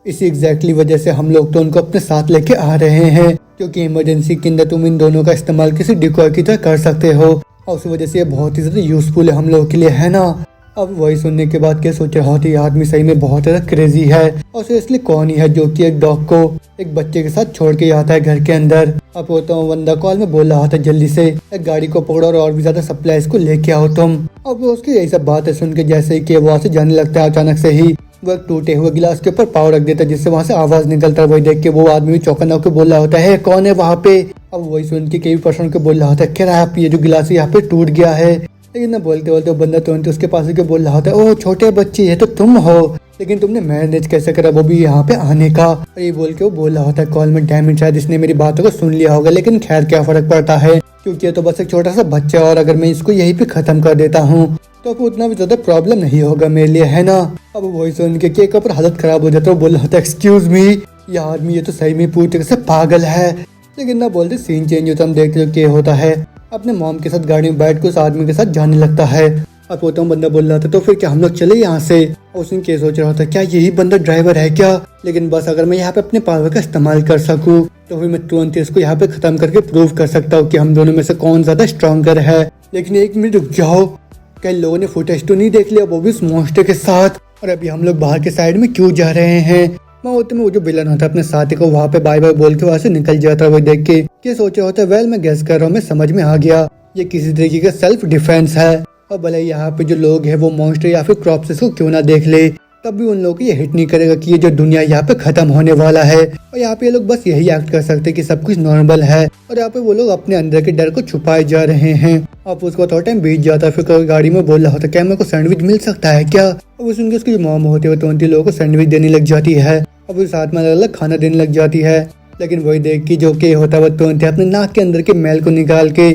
इसी एग्जैक्टली वजह से हम लोग तो उनको अपने साथ लेके आ रहे हैं, क्योंकि इमरजेंसी के अंदर तुम इन दोनों का इस्तेमाल किसी डिकॉय की तरह कर सकते हो, और उस वजह से ये बहुत ही ज्यादा यूजफुल है हम लोगों के लिए, है ना? अब वही सुनने के बाद क्या सोच रहा होता है, आदमी सही में बहुत ज्यादा क्रेजी है, और सीरियसली कौन ही है जो कि एक डॉग को एक बच्चे के साथ छोड़ के आता है घर के अंदर। अब वो तो बंदा कॉल में बोल रहा था, जल्दी से एक गाड़ी को पकड़ो और भी ज्यादा सप्लाईज को लेके आओ तुम। अब उसकी यही सब बातें सुन के जैसे ही कि वो वहाँ से जाने लगता है, अचानक से ही वो एक टूटे हुए गिलास के ऊपर पाव रख देता है, जिससे वहाँ से आवाज निकलता है। वही देख के वो आदमी भी चौंका होकर बोल रहा होता है, कौन है वहाँ पे? अब वही सुन के कई पर्सन को बोल रहा होता है, क्या आप ये जो गिलास यहाँ पे टूट गया है? लेकिन ना बोलते बोलते बंदा तुरंत उसके पास के बोल रहा होता है, ओह छोटे बच्चे ये तो तुम हो, लेकिन तुमने मैनेज कैसे करा वो भी यहाँ पे आने का? और ये बोल के वो बोल रहा होता है कॉल में, डैमेज शायद इसने मेरी बातों को सुन लिया होगा, लेकिन खैर क्या फर्क पड़ता है, क्योंकि ये तो बस एक छोटा सा बच्चा, और अगर मैं इसको यहीं पे खत्म कर देता हूँ तो उतना भी ज्यादा प्रॉब्लम नहीं होगा मेरे लिए, है ना? अब वही सुन के केक पर हालत खराब हो जाता है, बोल रहा होता है, एक्सक्यूज मी, ये आदमी ये तो सही में पूरी तरह से पागल है। लेकिन ना बोलते सीन चेंज होता, हम देखते हो क्या होता है, अपने मॉम के साथ गाड़ी में बैठ के उस आदमी के साथ जाने लगता है। अब वो तो बंदा बोल रहा था, तो फिर क्या हम लोग चले यहाँ से? और उसने क्या सोच रहा था, क्या यही बंदा ड्राइवर है क्या? लेकिन बस अगर मैं यहाँ पे अपने पावर का इस्तेमाल कर सकूँ तो फिर मैं तुरंत इसको यहाँ पे खत्म करके प्रूव कर सकता हूँ कि हम दोनों में से कौन ज्यादा स्ट्रॉन्गर है। लेकिन एक मिनट रुक जाओ, कई लोगों ने फुटेज तो नहीं देख लिया, वो भी उस मॉन्स्टर के साथ? और अभी हम लोग बाहर के साइड में क्यों जा रहे हैं? मैं होते में वो जो विलन होता है अपने साथी को वहाँ पे बाय बाय बोल के वहाँ से निकल जाता है। वो देख के क्या सोचा होता है, वेल मैं गेस कर रहा हूँ, मैं समझ में आ गया, ये किसी तरीके का सेल्फ डिफेंस है। और भले यहाँ पे जो लोग हैं वो मॉन्स्टर या फिर क्रॉप्स को क्यों ना देख ले, तब भी उन लोगों को ये हिट नहीं करेगा कि ये जो दुनिया यहाँ पे खत्म होने वाला है। और यहाँ पे ये लोग बस यही एक्ट कर सकते हैं कि सब कुछ नॉर्मल है, और यहाँ पे वो लोग अपने अंदर के डर को छुपाए जा रहे हैं। अब उसको थोड़ा टाइम बीत जाता है, फिर गाड़ी में बोल रहा होता है, क्या मेरे को सैंडविच मिल सकता है क्या? अब सुन के उसकी जो मॉम होती है वो तुरंत लोगों को सैंडविच देने लग जाती है, अब उस साथ में अलग अलग खाना देने लग जाती है। लेकिन वही देख के जो के होता है वो तुरंत अपने नाक के अंदर के मैल को निकाल के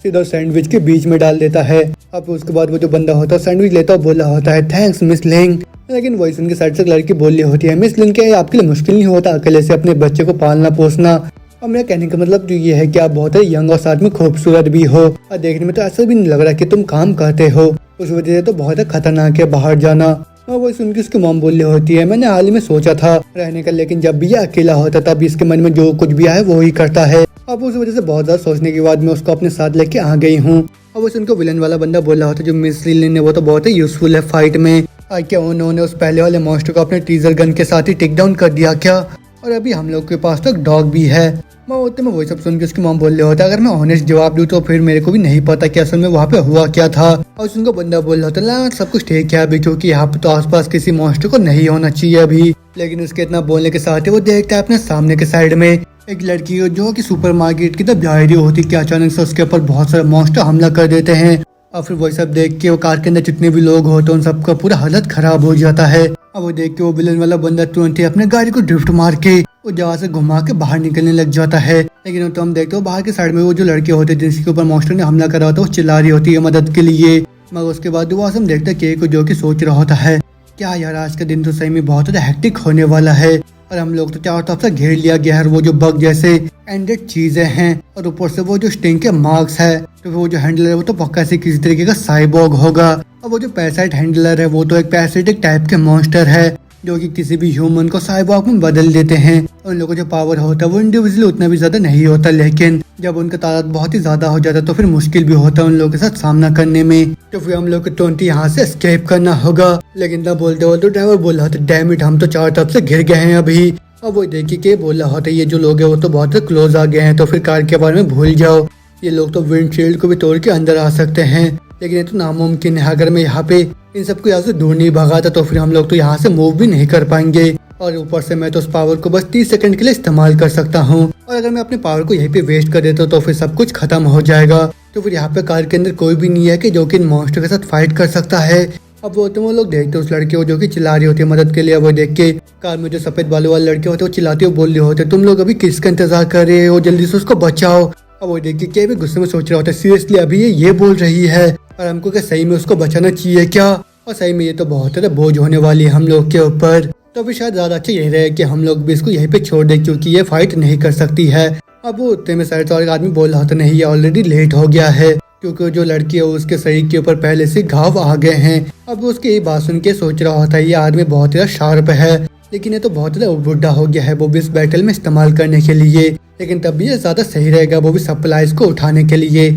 सीधा सैंडविच के बीच में डाल देता है। अब उसके बाद वो जो बंदा होता है सैंडविच लेता है, बोला होता है, थैंक्स मिस लिंग। लेकिन वही सुन के साइड से लड़की बोल रही होती है, मिस लिंग क्या आपके लिए मुश्किल नहीं होता अकेले से अपने बच्चे को पालना पोसना? और मेरा कहने का मतलब जो ये है कि आप बहुत ही यंग और साथ में खूबसूरत भी हो, और देखने में तो ऐसा भी नहीं लग रहा कि तुम काम करते हो, उस वजह से तो बहुत ही खतरनाक है बाहर जाना। और वो सुन के उसकी मॉम बोल रही होती है, मैंने हाल ही में सोचा था रहने का, लेकिन जब भी ये अकेला होता तब इसके मन में जो कुछ भी आए वो ही करता है। अब उस वजह से बहुत ज्यादा सोचने के बाद मैं उसको अपने साथ लेके आ गई हूँ। और वो सुनकर विलन वाला बंदा बोल रहा होता है, जो मिस लिन है वो तो बहुत ही यूजफुल है फाइट में, क्या उन्होंने उस पहले वाले मॉन्स्टर को अपने टीजर गन के साथ ही टेक डाउन कर दिया क्या? और अभी हम लोग के पास तो एक डॉग भी है। मैं होते में वही सब सुन के उसकी मॉम बोल रहे होता है, अगर मैं ऑनेस्ट जवाब दूं तो फिर मेरे को भी नहीं पता कि असल में वहाँ पे हुआ क्या था। और उनको बंदा बोल रहा होता सब कुछ ठीक है अभी, क्योंकि यहाँ पे तो आसपास किसी मॉन्स्टर को नहीं होना चाहिए अभी। लेकिन उसके इतना बोलने के साथ ही वो देखता है अपने सामने के साइड में एक लड़की जो कि सुपरमार्केट की तरफ जा रही होती है कि अचानक से उसके ऊपर बहुत सारे मॉन्स्टर हमला कर देते हैं। और फिर वही सब देख के वो कार के अंदर जितने भी लोग होते हैं उन सबका पूरा हालत खराब हो जाता है। अब वो देख के वो विलन वाला बंदा तुरंत ही अपने गाड़ी को ड्रिफ्ट मार के वो जगह से घुमा के बाहर निकलने लग जाता है। लेकिन तो हम देखते हो बाहर के साइड में वो जो लड़के होते हैं जिसके ऊपर मॉन्स्टर ने हमला करा होता है वो चिल्ला रही होती है मदद के लिए। मगर उसके बाद दोबारा से हम देखते हैं के को जो कि सोच रहा होता है क्या यार आज का दिन तो सही में बहुत ज़्यादा हेक्टिक होने वाला है और हम लोग तो चारों तरफ से घेर लिया गया है। वो जो बग जैसे एंडेड चीजें हैं और ऊपर से वो जो स्टिंग के मार्क्स है, तो वो जो हैंडलर है वो तो पक्का से किसी तरीके का साइबॉग होगा। और वो जो पैरासाइट हैंडलर है वो तो एक पैरासिटिक टाइप के मॉन्स्टर है जो कि किसी भी ह्यूमन को साइबॉग में बदल देते हैं। उन लोगों को जो पावर होता है वो इंडिविजुअली उतना भी ज्यादा नहीं होता, लेकिन जब उनका तादाद बहुत ही ज्यादा हो जाता है तो फिर मुश्किल भी होता है उन लोगों के साथ सामना करने में। तो फिर हम लोग को 20 यहाँ से एस्केप करना होगा। लेकिन तब बोलते बोलते ड्राइवर बोल रहा था डैम इट, हम तो चारों तरफ से घिर गए हैं अभी। अब वो देखिए के बोल रहा होता है ये जो लोग हैं वो तो बहुत क्लोज आ गए हैं, तो फिर कार के बारे में भूल जाओ। ये लोग तो विंडशील्ड को भी तोड़ के अंदर आ सकते हैं, लेकिन ये तो नामुमकिन है। अगर मैं यहाँ पे इन सबको यहाँ से दूर नहीं भगाता तो फिर हम लोग तो यहाँ से मूव भी नहीं कर पाएंगे। और ऊपर से मैं तो उस पावर को बस 30 सेकंड के लिए इस्तेमाल कर सकता हूँ, और अगर मैं अपने पावर को यहीं पे वेस्ट कर देता हूँ तो फिर सब कुछ खत्म हो जाएगा। तो फिर यहाँ पे कार के अंदर कोई भी नहीं है कि जो कि इन मॉन्स्टर के साथ फाइट कर सकता है। अब वो लोग देखते उस लड़के को जो कि चिल्ला रही होती है मदद के लिए। वो देख के कार में जो सफेद बालों वाले लड़के होते हैं वो चिल्लाते हुए बोल रहे होते तुम लोग अभी किसका इंतजार कर रहे हो, जल्दी से उसको बचाओ। अब वो देखिए क्या भी गुस्से में सोच रहा होता है सीरियसली अभी ये बोल रही है और हमको क्या सही में उसको बचाना चाहिए क्या, और सही में ये तो बहुत ज़्यादा बोझ होने वाली है हम लोग के ऊपर। तो फिर शायद ज़्यादा अच्छा यही रहे कि हम लोग भी इसको यहीं पे छोड़ दें क्योंकि ये फाइट नहीं कर सकती है। अब वो उतने में शायद और एक आदमी बोल रहा था नहीं ये ऑलरेडी लेट हो गया है क्योंकि जो लड़की है उसके शरीर के ऊपर पहले से घाव आ गए हैं। अब वो उसकी ये बात सुन के सोच रहा होता है ये आदमी बहुत ज़्यादा शार्प है, लेकिन ये तो बहुत ज़्यादा बुढ़ा हो गया है वो भी इस बैटल में इस्तेमाल करने के लिए, लेकिन तब भी ये ज़्यादा सही रहेगा वो भी सप्लाईज को उठाने के लिए।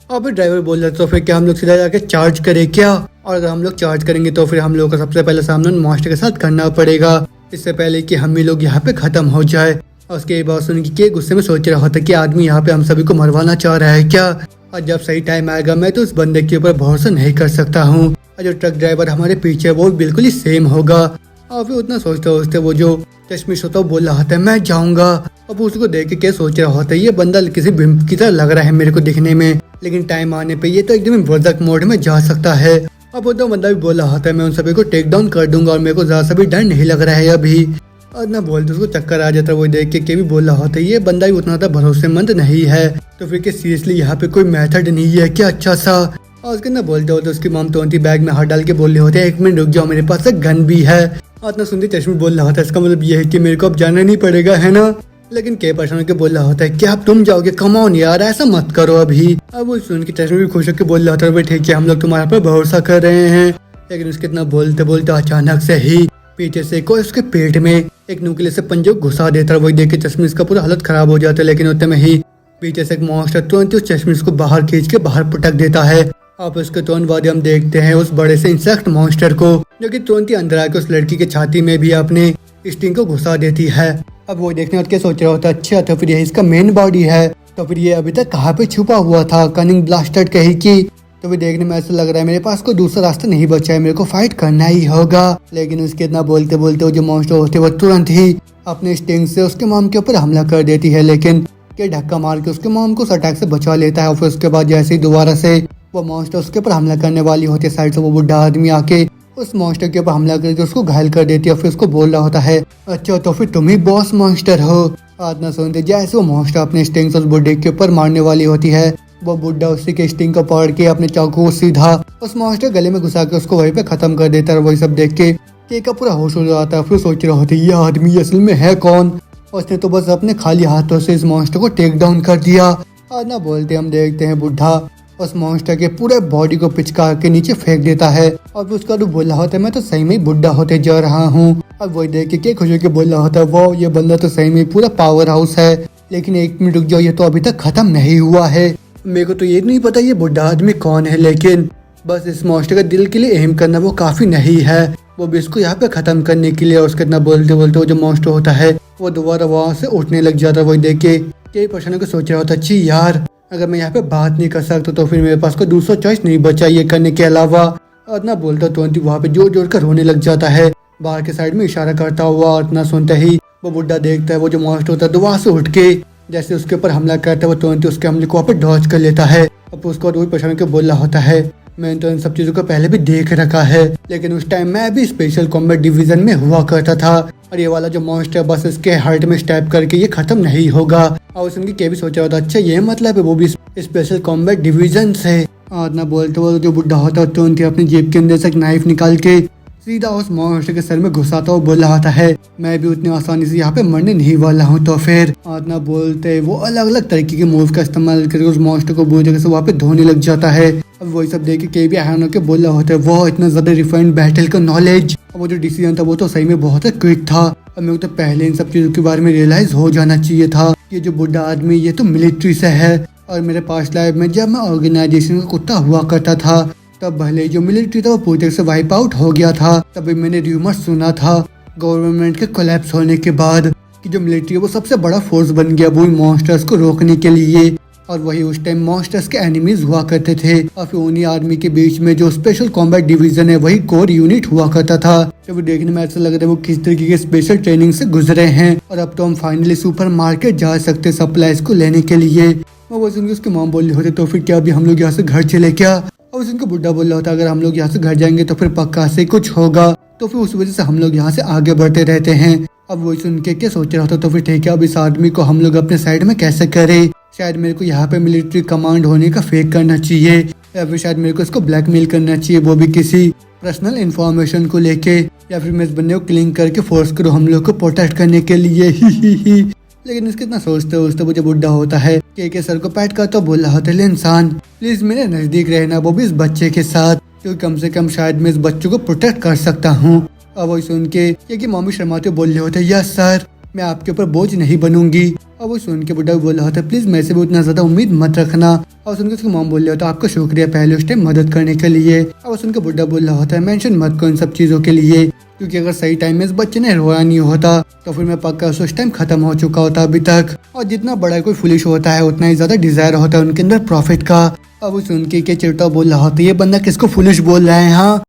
अब ड्राइवर बोल रहा तो फिर क्या हम लोग सीधा जाके चार्ज करें क्या, और अगर हम लोग चार्ज करेंगे तो फिर हम लोग को सबसे पहले सामने मॉन्स्टर के साथ करना पड़ेगा इससे पहले कि हम ही लोग यहाँ पे खत्म हो जाए। और उसके बाद सुन के गुस्से में सोच रहा होता कि आदमी यहाँ पे हम सभी को मरवाना चाह रहा है क्या, और जब सही टाइम आएगा मैं तो उस बंदे के ऊपर भरोसा नहीं कर सकता हूँ। और जो ट्रक ड्राइवर हमारे पीछे वो बिल्कुल ही सेम होगा। और फिर उतना सोचते सोचते वो जो चश्मिश होता है बोल रहा होता है मैं जाऊंगा। अब उसको देख के क्या सोच रहा होता है ये बंदा किसी बिम्ब की तरह लग रहा है मेरे को दिखने में, लेकिन टाइम आने पे ये तो एकदम बर्ज़र्क मोड में जा सकता है। अब वो तो बंदा भी बोल रहा होता है मैं उन सभी को टेक डाउन कर दूंगा और मेरे को ज्यादा सा भी डर नहीं लग रहा है अभी। और ना बोलते उसको चक्कर आ जाता है। वो देख के भी बोल रहा होता है ये बंदा भी उतना ज़्यादा भरोसेमंद नहीं है, तो फिर सीरियसली यहाँ पे कोई मेथड नहीं है क्या अच्छा सा। और उसके ना बोलते होते उसकी मॉम 20 बैग में हाथ डाल के बोल रहे होते हैं 1 मिनट रुक जाओ मेरे पास एक गन भी है। और इतना सुनते चश्मे बोल रहा होता है इसका मतलब ये है कि मेरे को अब जाना नहीं पड़ेगा है ना, लेकिन के परेशान होकर बोल रहा होता है क्या अब तुम जाओगे, कम ऑन यार ऐसा मत करो अभी। अब वो सुन के चश्मे भी खुश होकर बोल रहा होता है ठीक है हम लोग तुम्हारे पर भरोसा कर रहे हैं। लेकिन उसके इतना बोलते बोलते अचानक से ही पीछे से कोई उसके पेट में एक नुकीले से पंजो घुसा देता है। वही देख के चश्मिश का पूरा हालत खराब हो जाता है, लेकिन उतने में ही पीछे से एक मॉन्स्टर तुरंत उस चश्मिश को बाहर खींच के बाहर पटक देता है। अब उसके तुरंत बाद हम देखते हैं उस बड़े से इंसेक्ट मॉन्स्टर को जो कि तुरंत ही अंदर आके उस लड़की के छाती में भी अपने स्टिंग को घुसा देती है। अब वो देखने और क्या सोच रहा होता है अच्छा तो फिर ये इसका मेन बॉडी है, तो फिर ये अभी तक कहाँ पे छुपा हुआ था कनिंग ब्लास्टर्ड कहीं की। तो भी देखने में ऐसा लग रहा है मेरे पास कोई दूसरा रास्ता नहीं बचा है, मेरे को फाइट करना ही होगा। लेकिन उसके इतना बोलते बोलते वो जो मॉन्स्टर होते वो तुरंत ही अपने स्टिंग से उसके मॉम के ऊपर हमला कर देती है, लेकिन के धक्का मार के उसके मॉम को उस अटैक से बचा लेता है। और फिर उसके बाद जैसे ही दोबारा से वो मॉन्स्टर उसके ऊपर हमला करने वाली होती है साइड से वो बुढ़ा आदमी आके उस मॉन्स्टर के ऊपर हमला करके उसको घायल कर देती है। फिर उसको बोल रहा होता है अच्छा तो फिर तुम ही बॉस मॉन्स्टर हो। आज ना सुनते जैसे वो मॉन्स्टर अपने स्टिंग से उस बुढ़े के ऊपर मारने वाली होती है वो बुढ़ा उसी के स्टिंग को पकड़ के अपने चाकू को सीधा उस मॉन्स्टर गले में घुसा के उसको वहीं पे खत्म कर देता है। वही सब देख के का पूरा होश हो जाता है। फिर सोच रहा होता है ये आदमी असल में है कौन, उसने तो बस अपने खाली हाथों से इस मॉन्स्टर को टेक डाउन कर दिया। आज ना बोलते हम देखते हैं बुढ़ा उस मॉन्स्टर के पूरे बॉडी को पिचका के नीचे फेंक देता है। और फिर उसका बोल रहा होता है मैं तो सही में बुढ़ा होते जा रहा हूँ। अब वही देख के खुश होकर बोल रहा होता है वो ये बंदा तो सही में पूरा पावर हाउस है, लेकिन 1 मिनट रुक जाओ ये तो अभी तक खत्म नहीं हुआ है। मेरे को तो ये नहीं पता ये बुढ़ा आदमी कौन है, लेकिन बस इस मॉन्स्टर का दिल के लिए एम करना वो काफी नहीं है, वो भी इसको यहाँ पे खत्म करने के लिए। और उसके इतना बोलते बोलते वो जो मॉन्स्टर होता है वो दोबारा वहाँ से उठने लग जाता है। वही देख के कई पर्सन को सोच रहा होता अच्छी यार अगर मैं यहाँ पे बात नहीं कर सकता तो फिर मेरे पास कोई दूसरा चॉइस नहीं बचा ये करने के अलावा। और इतना बोलता तो वहाँ पे जोर जोर कर रोने लग जाता है बाहर के साइड में इशारा करता हुआ। और इतना सुनते ही वो बुढ़ा देखता है वो जो मॉन्स्टर होता है दोबारा से उठ के जैसे उसके ऊपर हमला करता है वो तुरंत उसके हमले को वहाँ पे डॉज कर लेता है। अब उसको वही परेशान के बोल रहा होता है मैंने तो इन सब चीजों को पहले भी देख रखा है, लेकिन उस टाइम मैं भी स्पेशल कॉम्बैट डिवीजन में हुआ करता था और ये वाला जो मॉन्स्टर बस इसके हार्ट में स्टैप करके ये खत्म नहीं होगा। और उसकी के भी सोचा होता अच्छा ये मतलब है वो भी स्पेशल कॉम्बैट डिवीजन से। आदना बोलते हुए जो बुढ़ा होता है तुरंत ही अपनी जेब के अंदर से एक नाइफ निकाल के सीधा उस मॉन्स्टर के सर में घुसाता हुआ बोल रहा है, मैं भी उतनी आसानी से यहाँ पे मरने नहीं वाला हूँ। तो फिर आदना बोलते वो अलग अलग तरीके के मूव का इस्तेमाल करके उस मॉन्स्टर को बुरी जगह से वहाँ पे धोने लग जाता है। अब वही सब देख के भी हैरान होकर बोल रहा होता है, वो इतना ज्यादा रिफाइंड बैटल का नॉलेज, वो जो डिसीजन था वो तो सही में बहुत क्विक था। अब मेरे को तो पहले इन सब चीजों के बारे में रियलाइज हो जाना चाहिए था। ये जो बुढ़ा आदमी ये तो मिलिट्री से है और मेरे पास्ट लाइफ में जब मैं ऑर्गेनाइजेशन का कुत्ता हुआ करता था तब भले जो मिलिट्री था वो पूरी तरह से वाइप आउट हो गया था। तभी मैंने र्यूमर सुना था गवर्नमेंट के कोलैप्स होने के बाद कि जो मिलिट्री है वो सबसे बड़ा फोर्स बन गया वो मॉन्स्टर्स को रोकने के लिए। और वही उस टाइम मॉन्स्टर्स के एनिमीज हुआ करते थे और फिर उन्हीं आर्मी के बीच में जो स्पेशल कॉम्बैट डिवीजन है वही कोर यूनिट हुआ करता था। जब देखने में ऐसा लग रहा है वो किस तरीके के स्पेशल ट्रेनिंग से गुजरे हैं और अब तो हम फाइनली सुपर मार्केट जा सकते सप्लाईज को लेने के लिए। वो सुन के उसकी मॉम बोल रही होती तो फिर क्या अभी हम लोग यहाँ से घर चले क्या। और उनका बुढ़ा बोल रहा होता अगर हम लोग यहाँ से घर जाएंगे तो फिर पक्का से कुछ होगा, तो फिर उस वजह से हम लोग यहाँ से आगे बढ़ते रहते हैं। अब वो सुन के क्या सोच रहा होता तो फिर ठीक है अब इस आदमी को हम लोग अपने साइड में कैसे करें। शायद मेरे को यहाँ पे मिलिट्री कमांड होने का फेक करना चाहिए या फिर शायद मेरे को इसको ब्लैकमेल करना चाहिए, वो भी किसी पर्सनल इन्फॉर्मेशन को लेके, या फिर मैं इस बंदे को क्लिंग करके फोर्स करूँ हम लोग को प्रोटेक्ट करने के लिए। ही। लेकिन इसके इतना सोचते वो जब बुढ़ा होता है के सर को पैट करता बोल रहा होता है, इंसान प्लीज मेरे नजदीक रहना, वो भी इस बच्चे के साथ, क्योंकि कम से कम शायद मैं इस बच्चे को प्रोटेक्ट कर सकता हूँ। अब वो सुन के कि मम्मी शर्माते बोल रहे होते यस सर मैं आपके ऊपर बोझ नहीं बनूंगी। अब वो सुन के बुढ़ा बोल रहा होता है प्लीज मेरे से भी उतना ज्यादा उम्मीद मत रखना। और सुन के उसकी मॉम बोल रहा होता है आपका शुक्रिया पहले उस टाइम मदद करने के लिए। अब वो सुन के बुढ़ा बोल रहा होता है मेंशन मत करो इन सब चीजों के लिए, क्योंकि अगर सही टाइम में इस बच्चे ने रोया नहीं होता तो फिर मैं पक्का उस टाइम खत्म हो चुका होता अभी तक। और जितना बड़ा कोई फुलिश होता है उतना ही ज्यादा डिजायर होता है उनके अंदर प्रॉफिट का। अब वो सुन के चिड़ता बोल रहा होता है ये बंदा किसको फुलिश बोल रहा है। हाँ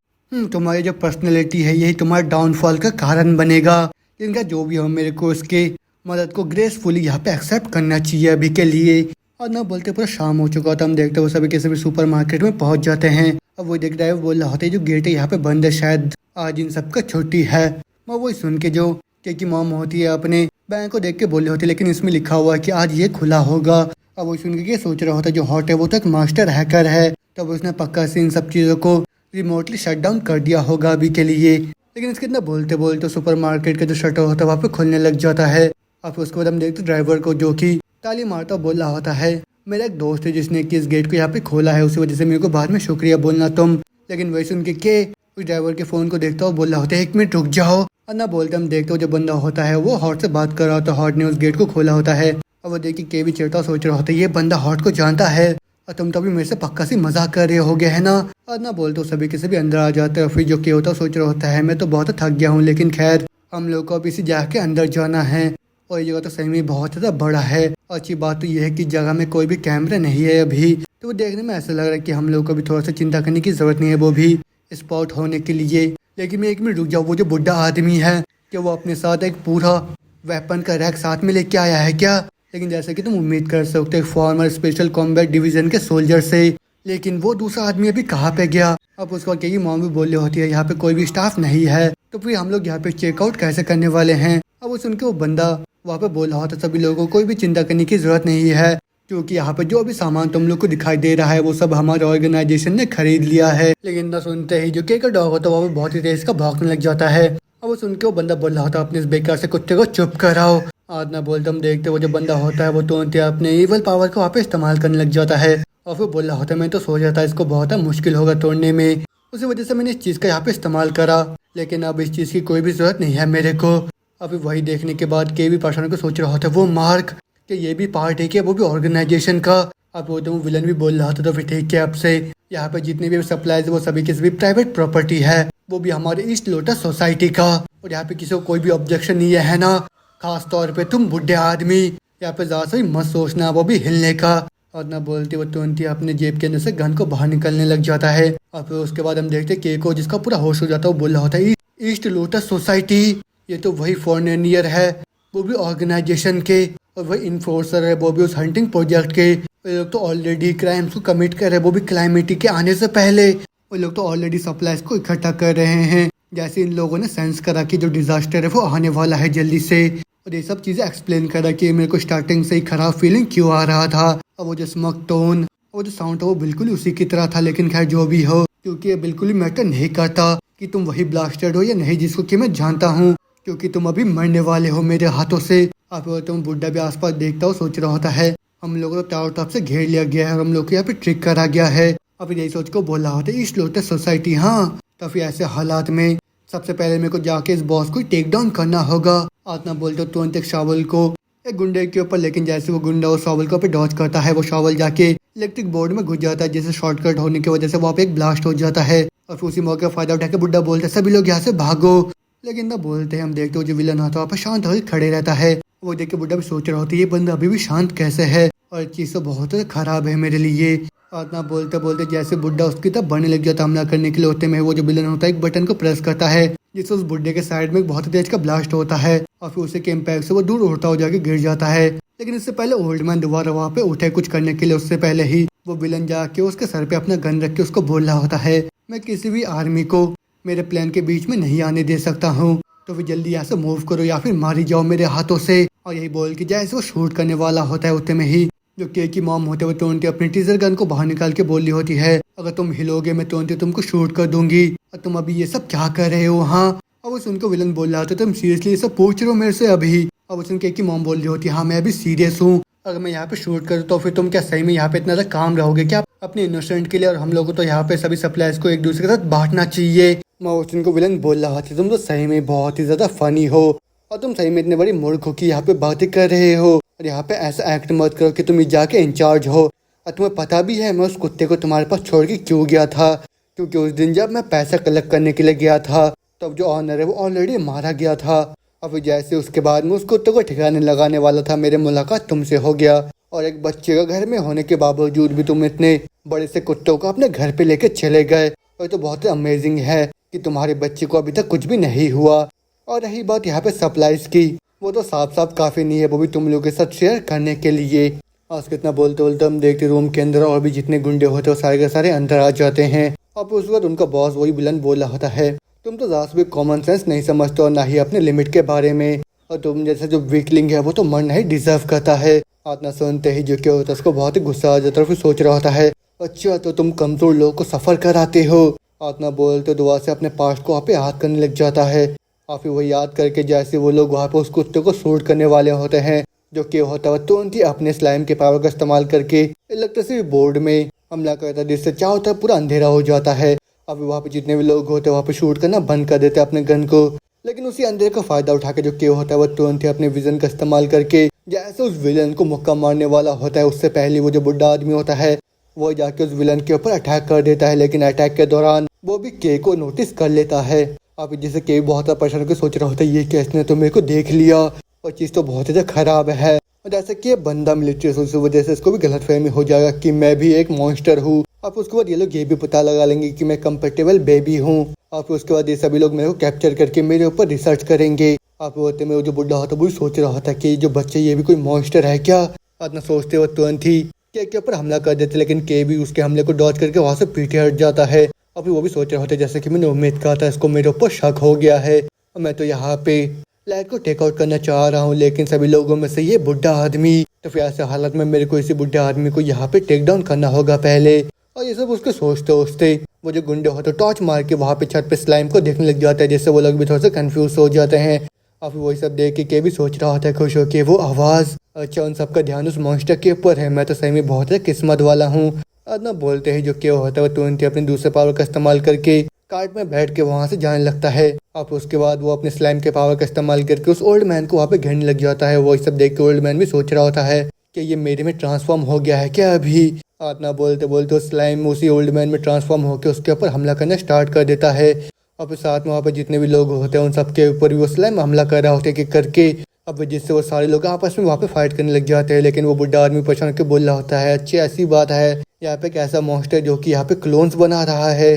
तुम्हारी जो पर्सनैलिटी है यही तुम्हारे डाउनफॉल का कारण बनेगा। इनका जो भी हो मेरे को उसके मदद को ग्रेसफुली यहाँ पे एक्सेप्ट करना चाहिए अभी के लिए। और ना बोलते पूरा शाम हो चुका होता हम देखते वो सभी के सभी सुपर मार्केट में पहुंच जाते हैं। अब वो देख रहा है बोल रहा होता है जो गेट है यहाँ पे बंद है शायद आज इन सबका छुट्टी है। मैं वही सुन के जो की मॉम होती है अपने बैंक को देख के बोल रही होती है लेकिन इसमें लिखा हुआ है कि आज ये खुला होगा। अब वो सुन के सोच रहा होता है जो हॉट है वो तो एक मास्टर हैकर है, तब उसने पक्का से इन सब चीज़ों को रिमोटली शट डाउन कर दिया होगा अभी के लिए। लेकिन इसके अंदर बोलते बोलते सुपर मार्केट का जो शटर होता है वहाँ पे खुलने लग जाता है। और फिर उसके बाद हम देखते ड्राइवर को जो कि ताली मारता बोल रहा होता है मेरा एक दोस्त है जिसने कि इस गेट को यहाँ पे खोला है, उसी वजह से मेरे को बाद में शुक्रिया बोलना तुम। लेकिन वही सुन के उस ड्राइवर के फोन को देखता हुआ बोल रहा होता है 1 मिनट रुक जाओ। और ना बोलते हम देखते हो जो बंदा होता है वो हॉट से बात कर रहा होता है, हॉट ने उस गेट को खोला होता है। और वो देख के भी चिड़ता सोच रहा होता है ये बंदा हॉट को जानता है और तुम तो अभी मेरे से पक्का सी मजाक कर रहे होगे है ना। और ना बोलते सभी के सभी अंदर आ जाते हैं। फिर जो के होता सोच रहा होता है मैं तो बहुत थक गया हूँ लेकिन खैर हम लोग को अब इसी जाके अंदर जाना है और ये जगह तो सही में बहुत ज़्यादा बड़ा है। अच्छी बात तो ये है कि जगह में कोई भी कैमरा नहीं है अभी, तो वो देखने में ऐसा लग रहा है कि हम लोग को भी थोड़ा सा चिंता करने की जरूरत नहीं है वो भी स्पॉट होने के लिए। लेकिन मैं 1 मिनट रुक जाऊँ, वो जो बुढ़ा आदमी है कि वो अपने साथ एक पूरा वेपन का रैक साथ में लेके आया है क्या। लेकिन जैसे कि तुम उम्मीद कर सकते हो फॉर्मर स्पेशल कॉम्बैट डिवीजन के सोल्जर से, लेकिन वो दूसरा आदमी अभी कहाँ पे गया। अब उसका कई मॉम भी बोल रही होती है यहाँ पे कोई भी स्टाफ नहीं है तो फिर हम लोग यहाँ पे चेकआउट कैसे करने वाले हैं। अब वो सुन के वो बंदा वहाँ पे बोल रहा होता सभी लोगों को कोई भी चिंता करने की जरूरत नहीं है क्योंकि यहाँ पे जो भी सामान तुम लोग को दिखाई दे रहा है वो सब हमारे ऑर्गेनाइजेशन ने खरीद लिया है। लेकिन ना सुनते ही जो केकर डॉग होता है वो बहुत ही तेज का भौंकने लग जाता है। अब वो सुन के वो बंदा बोल रहा होता अपने इस बेकार से कुत्ते को चुप कराओ। आज ना बोलते हम देखते वो जो बंदा होता है वो तुरंत अपने इवल पावर को वापस इस्तेमाल करने लग जाता है और फिर बोल रहा होता है मैं तो सोच रहा था इसको बहुत मुश्किल होगा तोड़ने में, उसी वजह से मैंने इस चीज़ का यहाँ पे इस्तेमाल करा, लेकिन अब इस चीज़ की कोई भी जरूरत नहीं है मेरे को। अभी वही देखने के बाद के भी पर्सन को सोच रहा होता है वो मार्क कि ये भी पार्ट है कि वो भी ऑर्गेनाइजेशन का। अब वो तो विलन भी बोल रहा था तो फिर ठीक है अब से यहाँ पे जितने भी सप्लाईज वो सभी की सभी प्राइवेट प्रॉपर्टी है, वो भी हमारे ईस्ट लोटस सोसाइटी का। और यहाँ पे किसी को कोई भी ऑब्जेक्शन नहीं है ना, खास तौर पे तुम बुढ़े आदमी यहाँ पे ज्यादा सही मत सोचना वो भी हिलने का। और ना बोलते वो तुरंत ही अपने जेब के अंदर से गन को बाहर निकलने लग जाता है। और फिर उसके बाद हम देखते के को जिसका पूरा होश हो जाता है वो बोल रहा होता है ईस्ट लोटस सोसाइटी, ये तो वही फॉरेनियर है वो भी ऑर्गेनाइजेशन के, और वही इन्फोर्सर है वो भी उस हंटिंग प्रोजेक्ट के। वो लोग तो ऑलरेडी क्राइम्स को कमिट कर रहे हैं वो भी क्लाइमेटी के आने से पहले। वो लोग तो ऑलरेडी सप्लाईज को इकट्ठा कर रहे हैं, जैसे इन लोगों ने सेंस करा कि जो डिजास्टर है वो आने वाला है जल्दी से। और ये सब चीज़ें एक्सप्लेन करा कि मेरे को स्टार्टिंग से ही खराब फीलिंग क्यों आ रहा था। और वो जो स्मक टोन वो जो साउंड था वो बिल्कुल उसी की तरह था। लेकिन खैर जो भी हो, क्योंकि ये बिल्कुल भी मैटर नहीं करता कि तुम वही ब्लास्टर्ड हो या नहीं जिसको कि मैं जानता हूँ, क्योंकि तुम अभी मरने वाले हो मेरे हाथों से। अब तुम बुड्ढा भी आसपास देखता हो, सोच रहा होता है हम लोगों को चारों तरफ से घेर लिया गया है और हम लोग को यहाँ पे ट्रिक करा गया है। अब यही सोच को बोला होता है ईस्ट लोटस सोसाइटी। हाँ, तो फिर ऐसे हालात में सबसे पहले मेरे को जाके इस बॉस को टेक डाउन करना होगा। आतना बोलते हो तुरंत एक शॉवल को एक गुंडे के ऊपर, लेकिन जैसे वो गुंडा उस शॉवल को पे डॉज करता है, वो शॉवल जाके इलेक्ट्रिक बोर्ड में घुस जाता है, जैसे शॉर्टकट होने की वजह से वहाँ पे एक ब्लास्ट हो जाता है। और फिर उसी मौके का फायदा उठा के बुड्ढा बोलता है सभी लोग यहाँ से भागो। लेकिन ना बोलते हैं हम देखते हो जो विलन होता है वहाँ पे शांत होकर खड़े रहता है। वो देख के बुड्ढा भी सोच रहा होता है ये बंदा अभी भी शांत कैसे है, और चीज तो बहुत खराब है मेरे लिए। और ना बोलते बोलते जैसे बुड्ढा उसकी तरफ बढ़ने लग जाता हमला करने के लिए, होते में वो जो विलन होता है एक बटन को प्रेस करता है, जिससे उस बुड्ढे के साइड में एक बहुत तेज का ब्लास्ट होता है और फिर उसे के इम्पैक्ट से वो दूर उड़ता हो जाके गिर जाता है। लेकिन इससे पहले ओल्ड मैन दोबारा वहाँ पे उठे कुछ करने के लिए, उससे पहले ही वो विलन जाके उसके सर पे अपना गन रख के उसको बोल रहा होता है मैं किसी भी आर्मी को मेरे प्लान के बीच में नहीं आने दे सकता हूँ, तो फिर जल्दी यहाँ से मूव करो या फिर मारी जाओ मेरे हाथों से। और यही बोल के जैसे वो शूट करने वाला होता है उतने में ही जो केक की मॉम होते हुए तुरंत अपनी टीजर गन को बाहर निकाल के बोल रही होती है अगर तुम हिलोगे मैं तुरंत तुमको शूट कर दूंगी, और तुम अभी ये सब क्या कर रहे हो। हाँ, अब वो सुनकर विलन बोल रहा था तुम सीरियसली ये सब पूछ रहे हो मेरे से अभी। अब सुन केक की मॉम बोल रही होती है हाँ मैं अभी सीरियस हूँ, अगर मैं यहाँ पे शूट करूँ तो फिर तुम क्या सही में यहाँ पे इतना ज़्यादा काम रहोगे क्या अपने इनोसेंट के लिए, और हम लोगों को तो यहाँ पे सभी सप्लायर्स को एक दूसरे के साथ बांटना चाहिए। मैं को विलन बोल रहा था तुम तो सही में बहुत ही ज्यादा फनी हो और तुम सही में इतने बड़ी मूर्ख हो कि यहाँ पे बातें कर रहे हो, और यहाँ पे ऐसा एक्ट मत करो कि तुम जाके इंचार्ज हो। और तुम्हें पता भी है मैं उस कुत्ते को तुम्हारे पास छोड़ के क्यों गया था, क्योंकि उस दिन जब मैं पैसा कलेक्ट करने के लिए गया था तब जो ऑनर है वो ऑलरेडी मारा गया था। और फिर जैसे उसके बाद में उस कुत्ते को ठिकाने लगाने वाला था मेरे मुलाकात तुमसे हो गया, और एक बच्चे का घर में होने के बावजूद भी तुम इतने बड़े से कुत्तों को अपने घर पे लेके चले गए, और तो बहुत अमेजिंग है कि तुम्हारे बच्चे को अभी तक कुछ भी नहीं हुआ। और रही बात यहाँ पे सप्लाईज की, वो तो साफ साफ काफ़ी नहीं है, वो भी तुम लोगों के साथ शेयर करने के लिए। आज कितना बोलते बोलते हम देखते रूम के अंदर और भी जितने गुंडे होते हैं वो सारे के सारे अंदर आ जाते हैं, और फिर उसके बाद उनका बॉस वही विलन बोल रहा होता है तुम तो ज़्यादा भी कॉमन सेंस नहीं समझते और ना ही अपने लिमिट के बारे में, और तुम जैसे जो वीकलिंग है वो तो मरना ही डिजर्व करता है। आतना सुनते ही जो क्या होता है उसको बहुत ही गुस्सा आ जाता है, फिर सोच रहा होता है अच्छा तो तुम कमजोर लोगों को सफ़र कराते हो। आतना बोलते दुआ से अपने पास्ट को वहाँ पे याद करने लग जाता है, और फिर वो याद करके जैसे वो लोग वहाँ पे उस कुत्ते को शूट करने वाले होते हैं, जो कि होता है तुरंत ही अपने स्लाइम के पावर का इस्तेमाल करके इलेक्ट्रिसिटी बोर्ड में हमला करता है, जिससे क्या होता है पूरा अंधेरा हो जाता है। अब वहाँ पे जितने भी लोग होते हैं वहाँ पे शूट करना बंद कर देते हैं अपने गन को, लेकिन उसी अंधेरे का फायदा उठा के जो के होता है वो तुरंत ही अपने विजन का इस्तेमाल करके जैसे उस विलन को मुक्का मारने वाला होता है उससे पहले वो जो बुढ़ा आदमी होता है वो जाके उस विलन के ऊपर अटैक कर देता है, लेकिन अटैक के दौरान वो भी के को नोटिस कर लेता है। अब जिसे के बहुत परेशान होकर सोच रहा होता है ये कैसे तो मेरे को देख लिया, और चीज़ तो बहुत ज़्यादा खराब है। और जैसे कि ये बंदा मिलिट्री उस वजह से इसको भी गलतफहमी हो जाएगा कि मैं भी एक मॉन्स्टर हूँ, और फिर उसके बाद ये लोग ये भी पता लगा लेंगे कि मैं कंपेटेबल बेबी हूँ, और फिर उसके बाद ये सभी लोग मेरे को कैप्चर करके मेरे ऊपर रिसर्च करेंगे। आप होते में वो जो बुढ़ा होता है वो सोच रहा होता है कि जो बच्चे ये भी कोई मॉन्स्टर है क्या। इतना सोचते हुए तुरंत ही के ऊपर हमला कर देते, लेकिन के भी उसके हमले को डॉज करके वहाँ से पीछे हट जाता है। और फिर वो भी सोच रहा होता है जैसे कि मैंने उम्मीद कहा था इसको मेरे ऊपर शक हो गया है, और मैं तो यहाँ पे लाइट को टेक आउट करना चाह रहा हूँ, लेकिन सभी लोगों में से ये बुढ़ा आदमी, तो फिर ऐसे हालत में मेरे को इसी बुढ़े आदमी को यहाँ पे टेक डाउन करना होगा पहले। और ये सब उसके सोचते सोचते वो जो गुंडे होते टॉर्च मार के वहाँ पे छत पे स्लाइम को देखने लग जाता है, जिससे वो लोग भी थोड़ा सा कंफ्यूज हो जाते हैं। और फिर वही सब देख के भी सोच रहा होता है खुश होके वो आवाज़, अच्छा उन सबका ध्यान उस मॉन्स्टर के ऊपर है, मैं तो सही में बहुत किस्मत वाला हूँ। ना बोलते ही जो क्या होता है वो तुरंत ही अपने दूसरे पावर का इस्तेमाल करके कार्ट में बैठ के वहाँ से जाने लगता है, और उसके बाद वो अपने स्लाइम के पावर का इस्तेमाल करके उस ओल्ड मैन को वहाँ पे घेरने लग जाता है। वही सब देख के ओल्ड मैन भी सोच रहा होता है कि ये मेरे में ट्रांसफॉर्म हो गया है क्या अभी। आतना बोलते बोलते उस स्लाइम उसी ओल्ड मैन में ट्रांसफॉर्म होकर उसके ऊपर हमला करना स्टार्ट कर देता है, और फिर साथ में वहाँ पे जितने भी लोग होते हैं उन सबके ऊपर भी वो स्लाइम हमला कर रहा होता है कि करके, अब जिससे वो सारे लोग आपस में वहाँ पे फाइट करने लग जाते हैं। लेकिन वो बुढ़ा आदमी परेशान के बोल रहा होता है अच्छी ऐसी बात है यहाँ पे एक ऐसा मॉन्स्टर जो कि यहाँ पे क्लोन्स बना रहा है,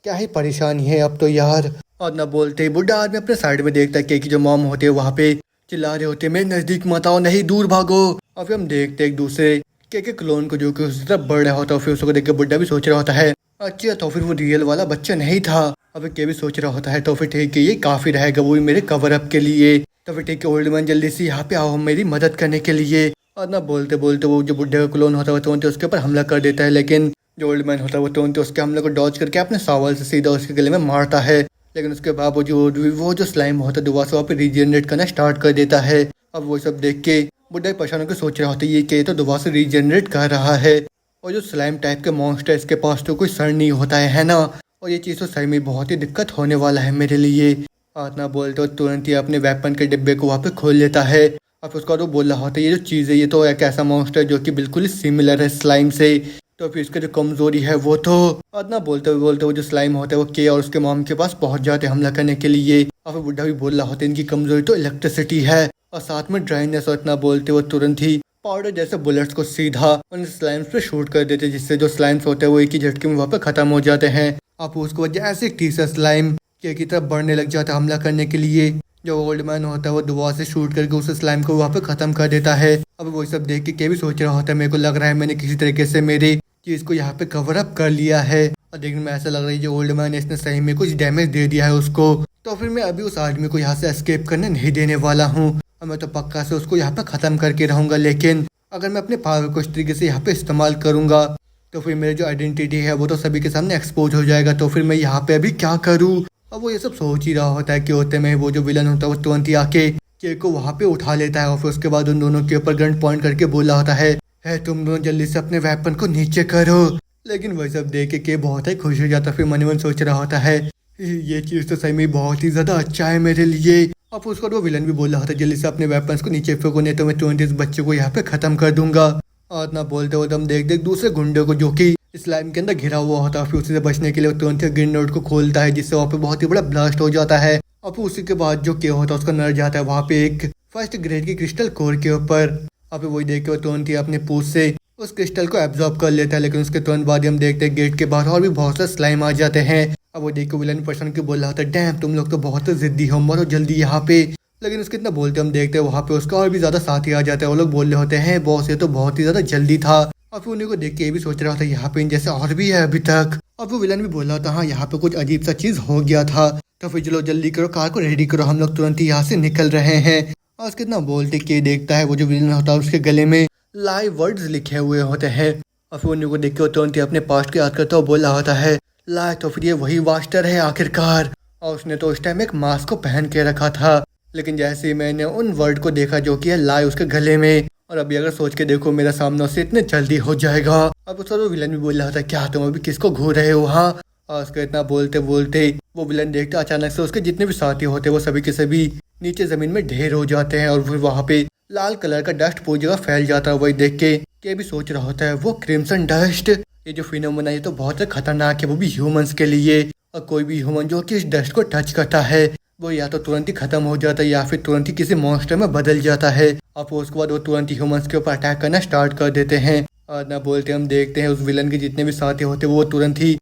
क्या ही परेशानी है अब तो यार। और ना बोलते ही बुढ़ा आदमी अपने साइड में देखता है कि जो मॉम होते हैं वहाँ पे चिल्ला रहे होते हैं मेरे नजदीक मत आओ, नहीं दूर भागो। और फिर हम देखते एक दूसरे के क्लोन को जो कि उसकी तरफ बढ़ रहा होता है, फिर उसको देख के बुढ़ा भी सोच रहा होता है अच्छा तो फिर वो रियल वाला बच्चा नहीं था। अब के भी सोच रहा होता है तो फिर ठीक है ये काफी रहेगा वो भी मेरे कवर अप के लिए, तो फिर ठीक है ओल्ड मैन जल्दी से यहाँ पे आओ मेरी मदद करने के लिए। और ना बोलते बोलते वो जो बुढ़े का क्लोन होता है वो तुरंत उसके ऊपर हमला कर देता है, लेकिन जो ओल्ड मैन होता है वो तुरंत उसके हमले को डॉज करके अपने सावल से सीधा उसके गले में मारता है। लेकिन उसके बाद वो जो स्लाइम होता है दोबारा से वहाँ पे रीजनरेट करना स्टार्ट कर देता है। अब वो सब देख के बुढ़ा परेशान होकर सोच रहा होता है ये कि तो दोबारा से रीजनरेट कर रहा है, और जो स्लाइम टाइप के मॉन्स्टर इसके पास तो कोई सर नहीं होता है ना, और ये चीज़ तो सही में बहुत ही दिक्कत होने वाला है मेरे लिए। आतना बोलते हो तुरंत ही अपने वेपन के डिब्बे को वहाँ पे खोल लेता है। अब उसका तो बोल रहा होता है ये जो चीज़ है ये तो एक ऐसा मॉन्स्टर जो कि बिल्कुल ही सिमिलर है स्लाइम से, तो फिर इसका जो कमजोरी है वो तो। आतना बोलते वो जो स्लाइम होता है वो के और उसके मॉम के पास पहुंच जाते हैं हमला करने के लिए। और फिर बुढ़ा भी बोल रहा होता है इनकी कमजोरी तो इलेक्ट्रिसिटी है और साथ में ड्राइनेस, और इतना बोलते वो तुरंत ही पाउडर जैसे बुलेट्स को सीधा उन स्लाइम्स पे शूट कर देते हैं, जिससे जो स्लाइम्स होते हैं वो एक ही झटके में वहाँ पे खत्म हो जाते हैं। आप उसको वजह ऐसे तीसरा स्लाइम के की तरफ बढ़ने लग जाता है हमला करने के लिए। जो ओल्ड मैन होता है वो दुआ से शूट करके उस स्लाइम को वहाँ पे खत्म कर देता है। अब वो सब देख के भी सोच रहा होता है मेरे को लग रहा है मैंने किसी तरीके से मेरी चीज को यहाँ पे कवर अप कर लिया है, और देखने में ऐसा लग रहा है जो ओल्ड मैन है इसने सही में कुछ डैमेज दे दिया है उसको, तो फिर मैं अभी उस आदमी को यहाँ से एस्केप करने नहीं देने वाला हूँ, और मैं तो पक्का से उसको यहाँ पे खत्म करके रहूंगा। लेकिन अगर मैं अपने पावर को इस तरीके से यहाँ पे इस्तेमाल करूंगा तो फिर मेरी जो आइडेंटिटी है वो तो सभी के सामने एक्सपोज हो जाएगा, तो फिर मैं यहाँ पे अभी क्या करूँ। अब वो ये सब सोच ही रहा होता है कि होते में वो जो विलन होता है वो तुरंत ही आके केक को वहाँ पे उठा लेता है, और फिर उसके बाद उन दोनों के ऊपर गन पॉइंट करके बोला होता है तुम दोनों जल्दी से अपने वेपन को नीचे करो। लेकिन वही सब देख के बहुत ही खुश हो जाता है। फिर मन ही मन सोच रहा होता है ये चीज़ तो सही में बहुत ही ज़्यादा अच्छा है मेरे लिए। और उसका वो विलन भी बोल रहा होता है जल्दी से अपने वेपन्स को नीचे फेंको नहीं तो मैं तुरंत इस बच्चे को यहाँ पे खत्म कर दूंगा। और ना बोलते हो हम देख दूसरे गुंडे को जो कि स्लाइम के अंदर घिरा हुआ होता है, फिर उसी से बचने के लिए तुरंत ग्रीन नोट को खोलता है, जिससे वहाँ पे बहुत ही बड़ा ब्लास्ट हो जाता है। और फिर उसी के बाद जो क्या होता है उसका नर जाता है वहाँ पे एक फर्स्ट ग्रेड की क्रिस्टल कोर के ऊपर। अब वही देख के वो तुरंत ही अपने पूछ से उस क्रिस्टल को एब्जॉर्ब कर लेता है। लेकिन उसके तुरंत बाद हम देखते हैं गेट के बाहर और भी बहुत सारे स्लाइम आ जाते हैं। अब वो देख के विलन पर्सन के बोल रहा था डैम तुम लोग तो बहुत जिद्दी हो, मरो जल्दी यहाँ पे। लेकिन उसके इतना बोलते हम देखते हैं वहाँ पे उसका और भी ज्यादा साथी आ जाता है। वो लोग बोल रहे होते हैं बॉस ये तो बहुत ही ज्यादा जल्दी था, और फिर उन्हीं को देख के ये भी सोच रहा था यहाँ पे इन जैसे और भी है अभी तक। और वो विलन भी बोल रहा था हाँ यहाँ पे कुछ अजीब सा चीज हो गया था, तो फिर चलो जल्दी करो कार को रेडी करो, हम लोग तुरंत ही यहाँ से निकल रहे हैं। और उसके इतना बोलते के देखता है वो जो विलन होता है उसके गले में लाइव वर्ड्स लिखे हुए होते हैं। और फिर उन्हीं को देख के वो तुरंत ही अपने पास्ट को याद करता हुआ बोल रहा होता है ला तो फिर ये वही वास्टर है आखिरकार। और उसने तो उस टाइम एक मास्क को पहन के रखा था, लेकिन जैसे ही मैंने उन वर्ड को देखा जो कि है लाई उसके गले में, और अभी अगर सोच के देखो मेरा सामना उससे इतने जल्दी हो जाएगा। अब उसका तो विलन भी बोल रहा था क्या तुम अभी किसको घूर रहे हो हाँ। और उसका इतना बोलते बोलते वो विलन देखते अचानक से उसके जितने भी साथी होते वो सभी के सभी नीचे जमीन में ढेर हो जाते हैं, और फिर वहाँ पे लाल कलर का डस्ट पूरी जगह फैल जाता है। वही देख के भी सोच रहा होता है वो क्रिम्सन डस्ट, ये जो फिनोमेना ये तो बहुत खतरनाक है, वो भी ह्यूमंस के लिए। और कोई भी ह्यूमन जो कि इस डस्ट को टच करता है वो या तो तुरंत ही खत्म हो जाता है या फिर तुरंत ही किसी मॉन्स्टर में बदल जाता है। और उसके बाद वो तुरंत ही ह्यूमंस के ऊपर अटैक करना स्टार्ट कर देते हैं। और ना बोलते हम देखते हैं उस विलन के जितने भी साथी होते वो तुरंत ही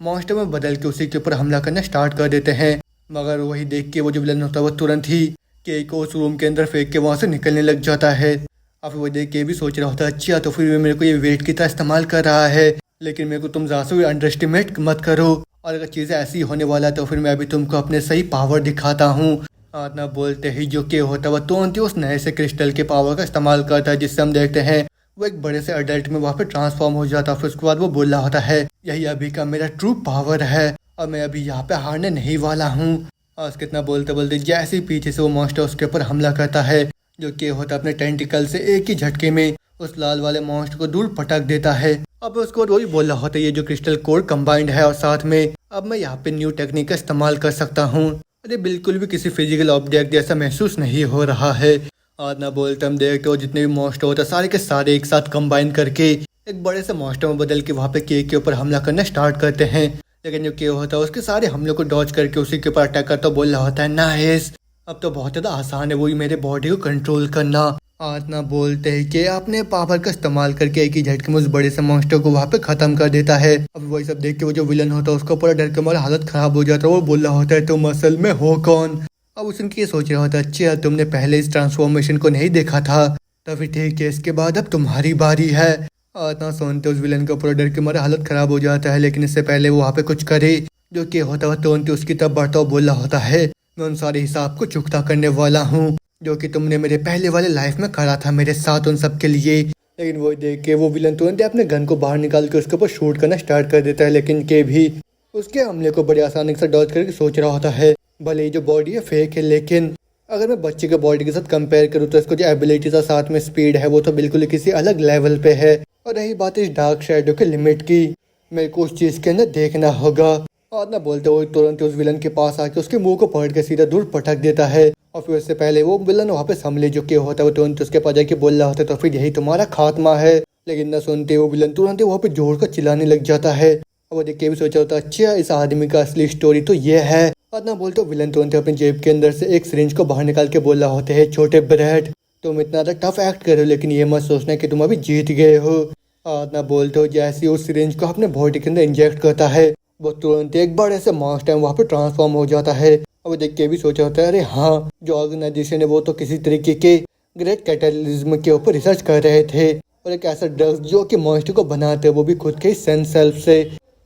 मॉन्स्टर में बदल के उसी के ऊपर हमला करना स्टार्ट कर देते हैं। मगर वही देख के वो जो विलन होता है वो तुरंत ही केक को उस रूम के अंदर फेंक के वहाँ से निकलने लग जाता है। अब वो देख के भी सोच रहा होता है अच्छा तो फिर मेरे को ये वेट की तरह इस्तेमाल कर रहा है, लेकिन मेरे को तुम ज़्यादा से अंडर एस्टिमेट मत करो, और अगर चीज़ें ऐसी होने वाला तो फिर मैं अभी तुमको अपने सही पावर दिखाता हूँ। ना बोलते ही जो के होता है वह तुरंत ही उस नए से क्रिस्टल के पावर का इस्तेमाल करता है, जिससे हम देखते हैं वो एक बड़े से अडल्ट में वहाँ पे ट्रांसफॉर्म हो जाता है। फिर उसके बाद वो बोल रहा होता है यही अभी का मेरा ट्रू पावर है और मैं अभी यहाँ पे हारने नहीं वाला हूँ। और कितना बोलते बोलते जैसे ही पीछे से वो मॉन्स्टर उसके ऊपर हमला करता है, जो कि होता है अपने टेंटिकल से एक ही झटके में उस लाल वाले मॉन्स्टर को दूर पटक देता है। अब उसको वही बोल रहा होता है ये जो क्रिस्टल कोर कंबाइंड है और साथ में अब मैं यहाँ पे न्यू टेक्निक का इस्तेमाल कर सकता हूँ। अरे बिल्कुल भी किसी फिजिकल ऑब्जेक्ट जैसा महसूस नहीं हो रहा है। और ना बोलते हम देखते हो जितने भी मॉन्स्टर होता है सारे के सारे एक साथ कंबाइन करके एक बड़े से मॉन्स्टर में बदल के वहाँ पे केक के ऊपर हमला करना स्टार्ट करते हैं। लेकिन जो के होता है उसके सारे हमलों को डॉज करके उसी के ऊपर अटैक करता बोल रहा होता है नाइस, अब तो बहुत ज़्यादा आसान है वही मेरे बॉडी को कंट्रोल करना। आज ना बोलते हैं कि आपने पावर का इस्तेमाल करके एक ही झटके में उस बड़े से मॉन्स्टर को वहाँ पे खत्म कर देता है। अब वही सब देख के वो जो विलन होता है उसका पूरा डर के मारे हालत खराब हो जाता है। वो बोल रहा होता है तुम असल में हो कौन। अब उसने ये सोच रहा होता है अच्छा तुमने पहले इस ट्रांसफॉर्मेशन को नहीं देखा था तो फिर ठीक है इसके बाद अब तुम्हारी बारी है। आज ना सुनते उस विलन का पूरा डर के मारे हालत खराब हो जाता है, लेकिन इससे पहले वो वहाँ पे कुछ करे जो कि होता है तुरंत उसकी तरफ बढ़ता हुआ बोल रहा होता है मैं उन सारे हिसाब को चुकता करने वाला हूँ। जो कि तुमने मेरे पहले वाले लाइफ में करा था मेरे साथ उन सब के लिए। लेकिन वो देख के वो विलन तुरंत ही अपने गन को बाहर निकाल के उसके ऊपर शूट करना स्टार्ट कर देता है, लेकिन के भी उसके हमले को बड़ी आसानी से डॉज करके सोच रहा होता है भले ही जो बॉडी है फेक है, लेकिन अगर मैं बच्चे के बॉडी के साथ कंपेयर करूँ तो इसको जो एबिलिटीज और साथ में स्पीड है वो तो बिल्कुल ही किसी अलग लेवल पे है। और रही बात इस डार्क शैडो के लिमिट की, मेरे को उस चीज़ के अंदर देखना होगा। और ना बोलते हुए तुरंत उस विलन के पास आके उसके मुंह को पकड़ के सीधा दूर पटक देता है। और फिर उससे पहले वो विलन वहाँ पे संभले जो कि होता है वो तुरंत उसके पास जाके बोल रहा होता है तो फिर यही तुम्हारा खात्मा है। लेकिन न सुनते वो विलन तुरंत ही वहाँ पे जोर कर चिल्लाने लग जाता है। और वो देख के भी सोचा होता अच्छा इस आदमी का असली स्टोरी तो ये है। और ना बोलते विलन तुरंत अपनी जेब के अंदर से एक सिरिंज को बाहर निकाल के बोल रहा होते है छोटे ब्रैड तुम इतना ज़्यादा टफ एक्ट कर रहे हो, लेकिन ये मत सोचना कि तुम अभी जीत गए हो। और ना बोलते हो जैसे ही उस सिरिंज को अपने बॉडी के अंदर इंजेक्ट करता है वो तुरंत एक बड़े से मॉन्स्टर वहाँ पे ट्रांसफॉर्म हो जाता है। और वो देख के भी सोचा होता है अरे हाँ जो ऑर्गेनाइजेशन है वो तो किसी तरीके के ग्रेट कैटलिज्म के ऊपर रिसर्च कर रहे थे और एक ऐसा ड्रग्स जो कि मॉन्स्टर को बनाते हैं वो भी खुद के सेंस सेल्फ से,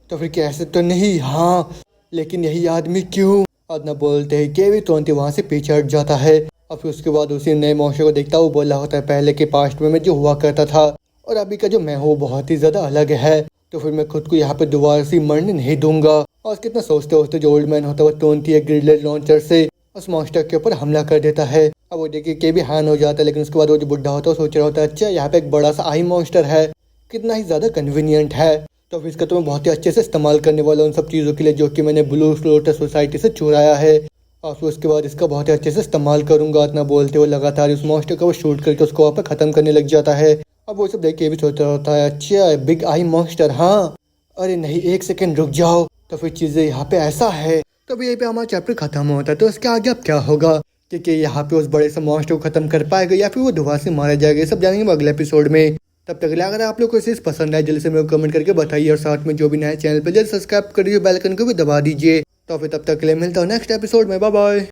तो फिर कैसे तो नहीं हाँ लेकिन यही आदमी क्यों। और ना बोलते ही के भी तुरंत वहाँ से पीछे हट जाता है। और फिर उसके बाद उसी नए मॉन्स्टर को देखता वो बोला होता है पहले के पास्ट में मैं जो हुआ करता था और अभी का जो मैं हूँ बहुत ही ज़्यादा अलग है, तो फिर मैं खुद को यहाँ पे दोबारा से मरने नहीं दूंगा। और कितना सोचते होते जो ओल्ड मैन होता है वो तुरंत ही एक ग्रिलेट लॉन्चर से उस मॉन्स्टर के ऊपर हमला कर देता है। अब वो देखिए के भी हैन हो जाता है, लेकिन उसके बाद वो जो बुढ़ा होता है वो सोच रहा होता है अच्छा यहाँ पे एक बड़ा सा आई मॉन्स्टर है, कितना ही ज़्यादा कन्वीनियंट है, तो फिर इसका तो मैं बहुत ही अच्छे से इस्तेमाल करने वाला हूँ उन सब चीज़ों के लिए जो कि मैंने ब्लू लोटस सोसाइटी से चुराया है। और फिर उसके बाद इसका बहुत ही अच्छे से इस्तेमाल करूंगा। इतना बोलते हुए लगातार उस मॉन्स्टर को वो शूट करके उसको वहाँ पर ख़त्म करने लग जाता है। अब वो सब देख के भी सोच रहा होता है अच्छा बिग आई मॉन्स्टर हाँ, अरे नहीं एक सेकेंड रुक जाओ, तो फिर चीज़ें यहाँ पे ऐसा है। तब यहीं पे हमारा चैप्टर खत्म होता है, तो उसके आगे अब क्या होगा क्योंकि यहाँ पे उस बड़े से मॉन्स्टर को खत्म कर पाएगा या फिर वो दोबारा से मारा जाएगा, ये सब जानेंगे अगले एपिसोड में। तब तक के लिए अगर आप लोग को चीज़ पसंद आए जल्दी से मेरे को कमेंट करके बताइए और साथ में जो भी नए चैनल पे जल्दी सब्सक्राइब कर दीजिए, बेल आइकन को भी दबा दीजिए। तो फिर तब तक के लिए मिलता हूँ नेक्स्ट एपिसोड में, बाय बाय।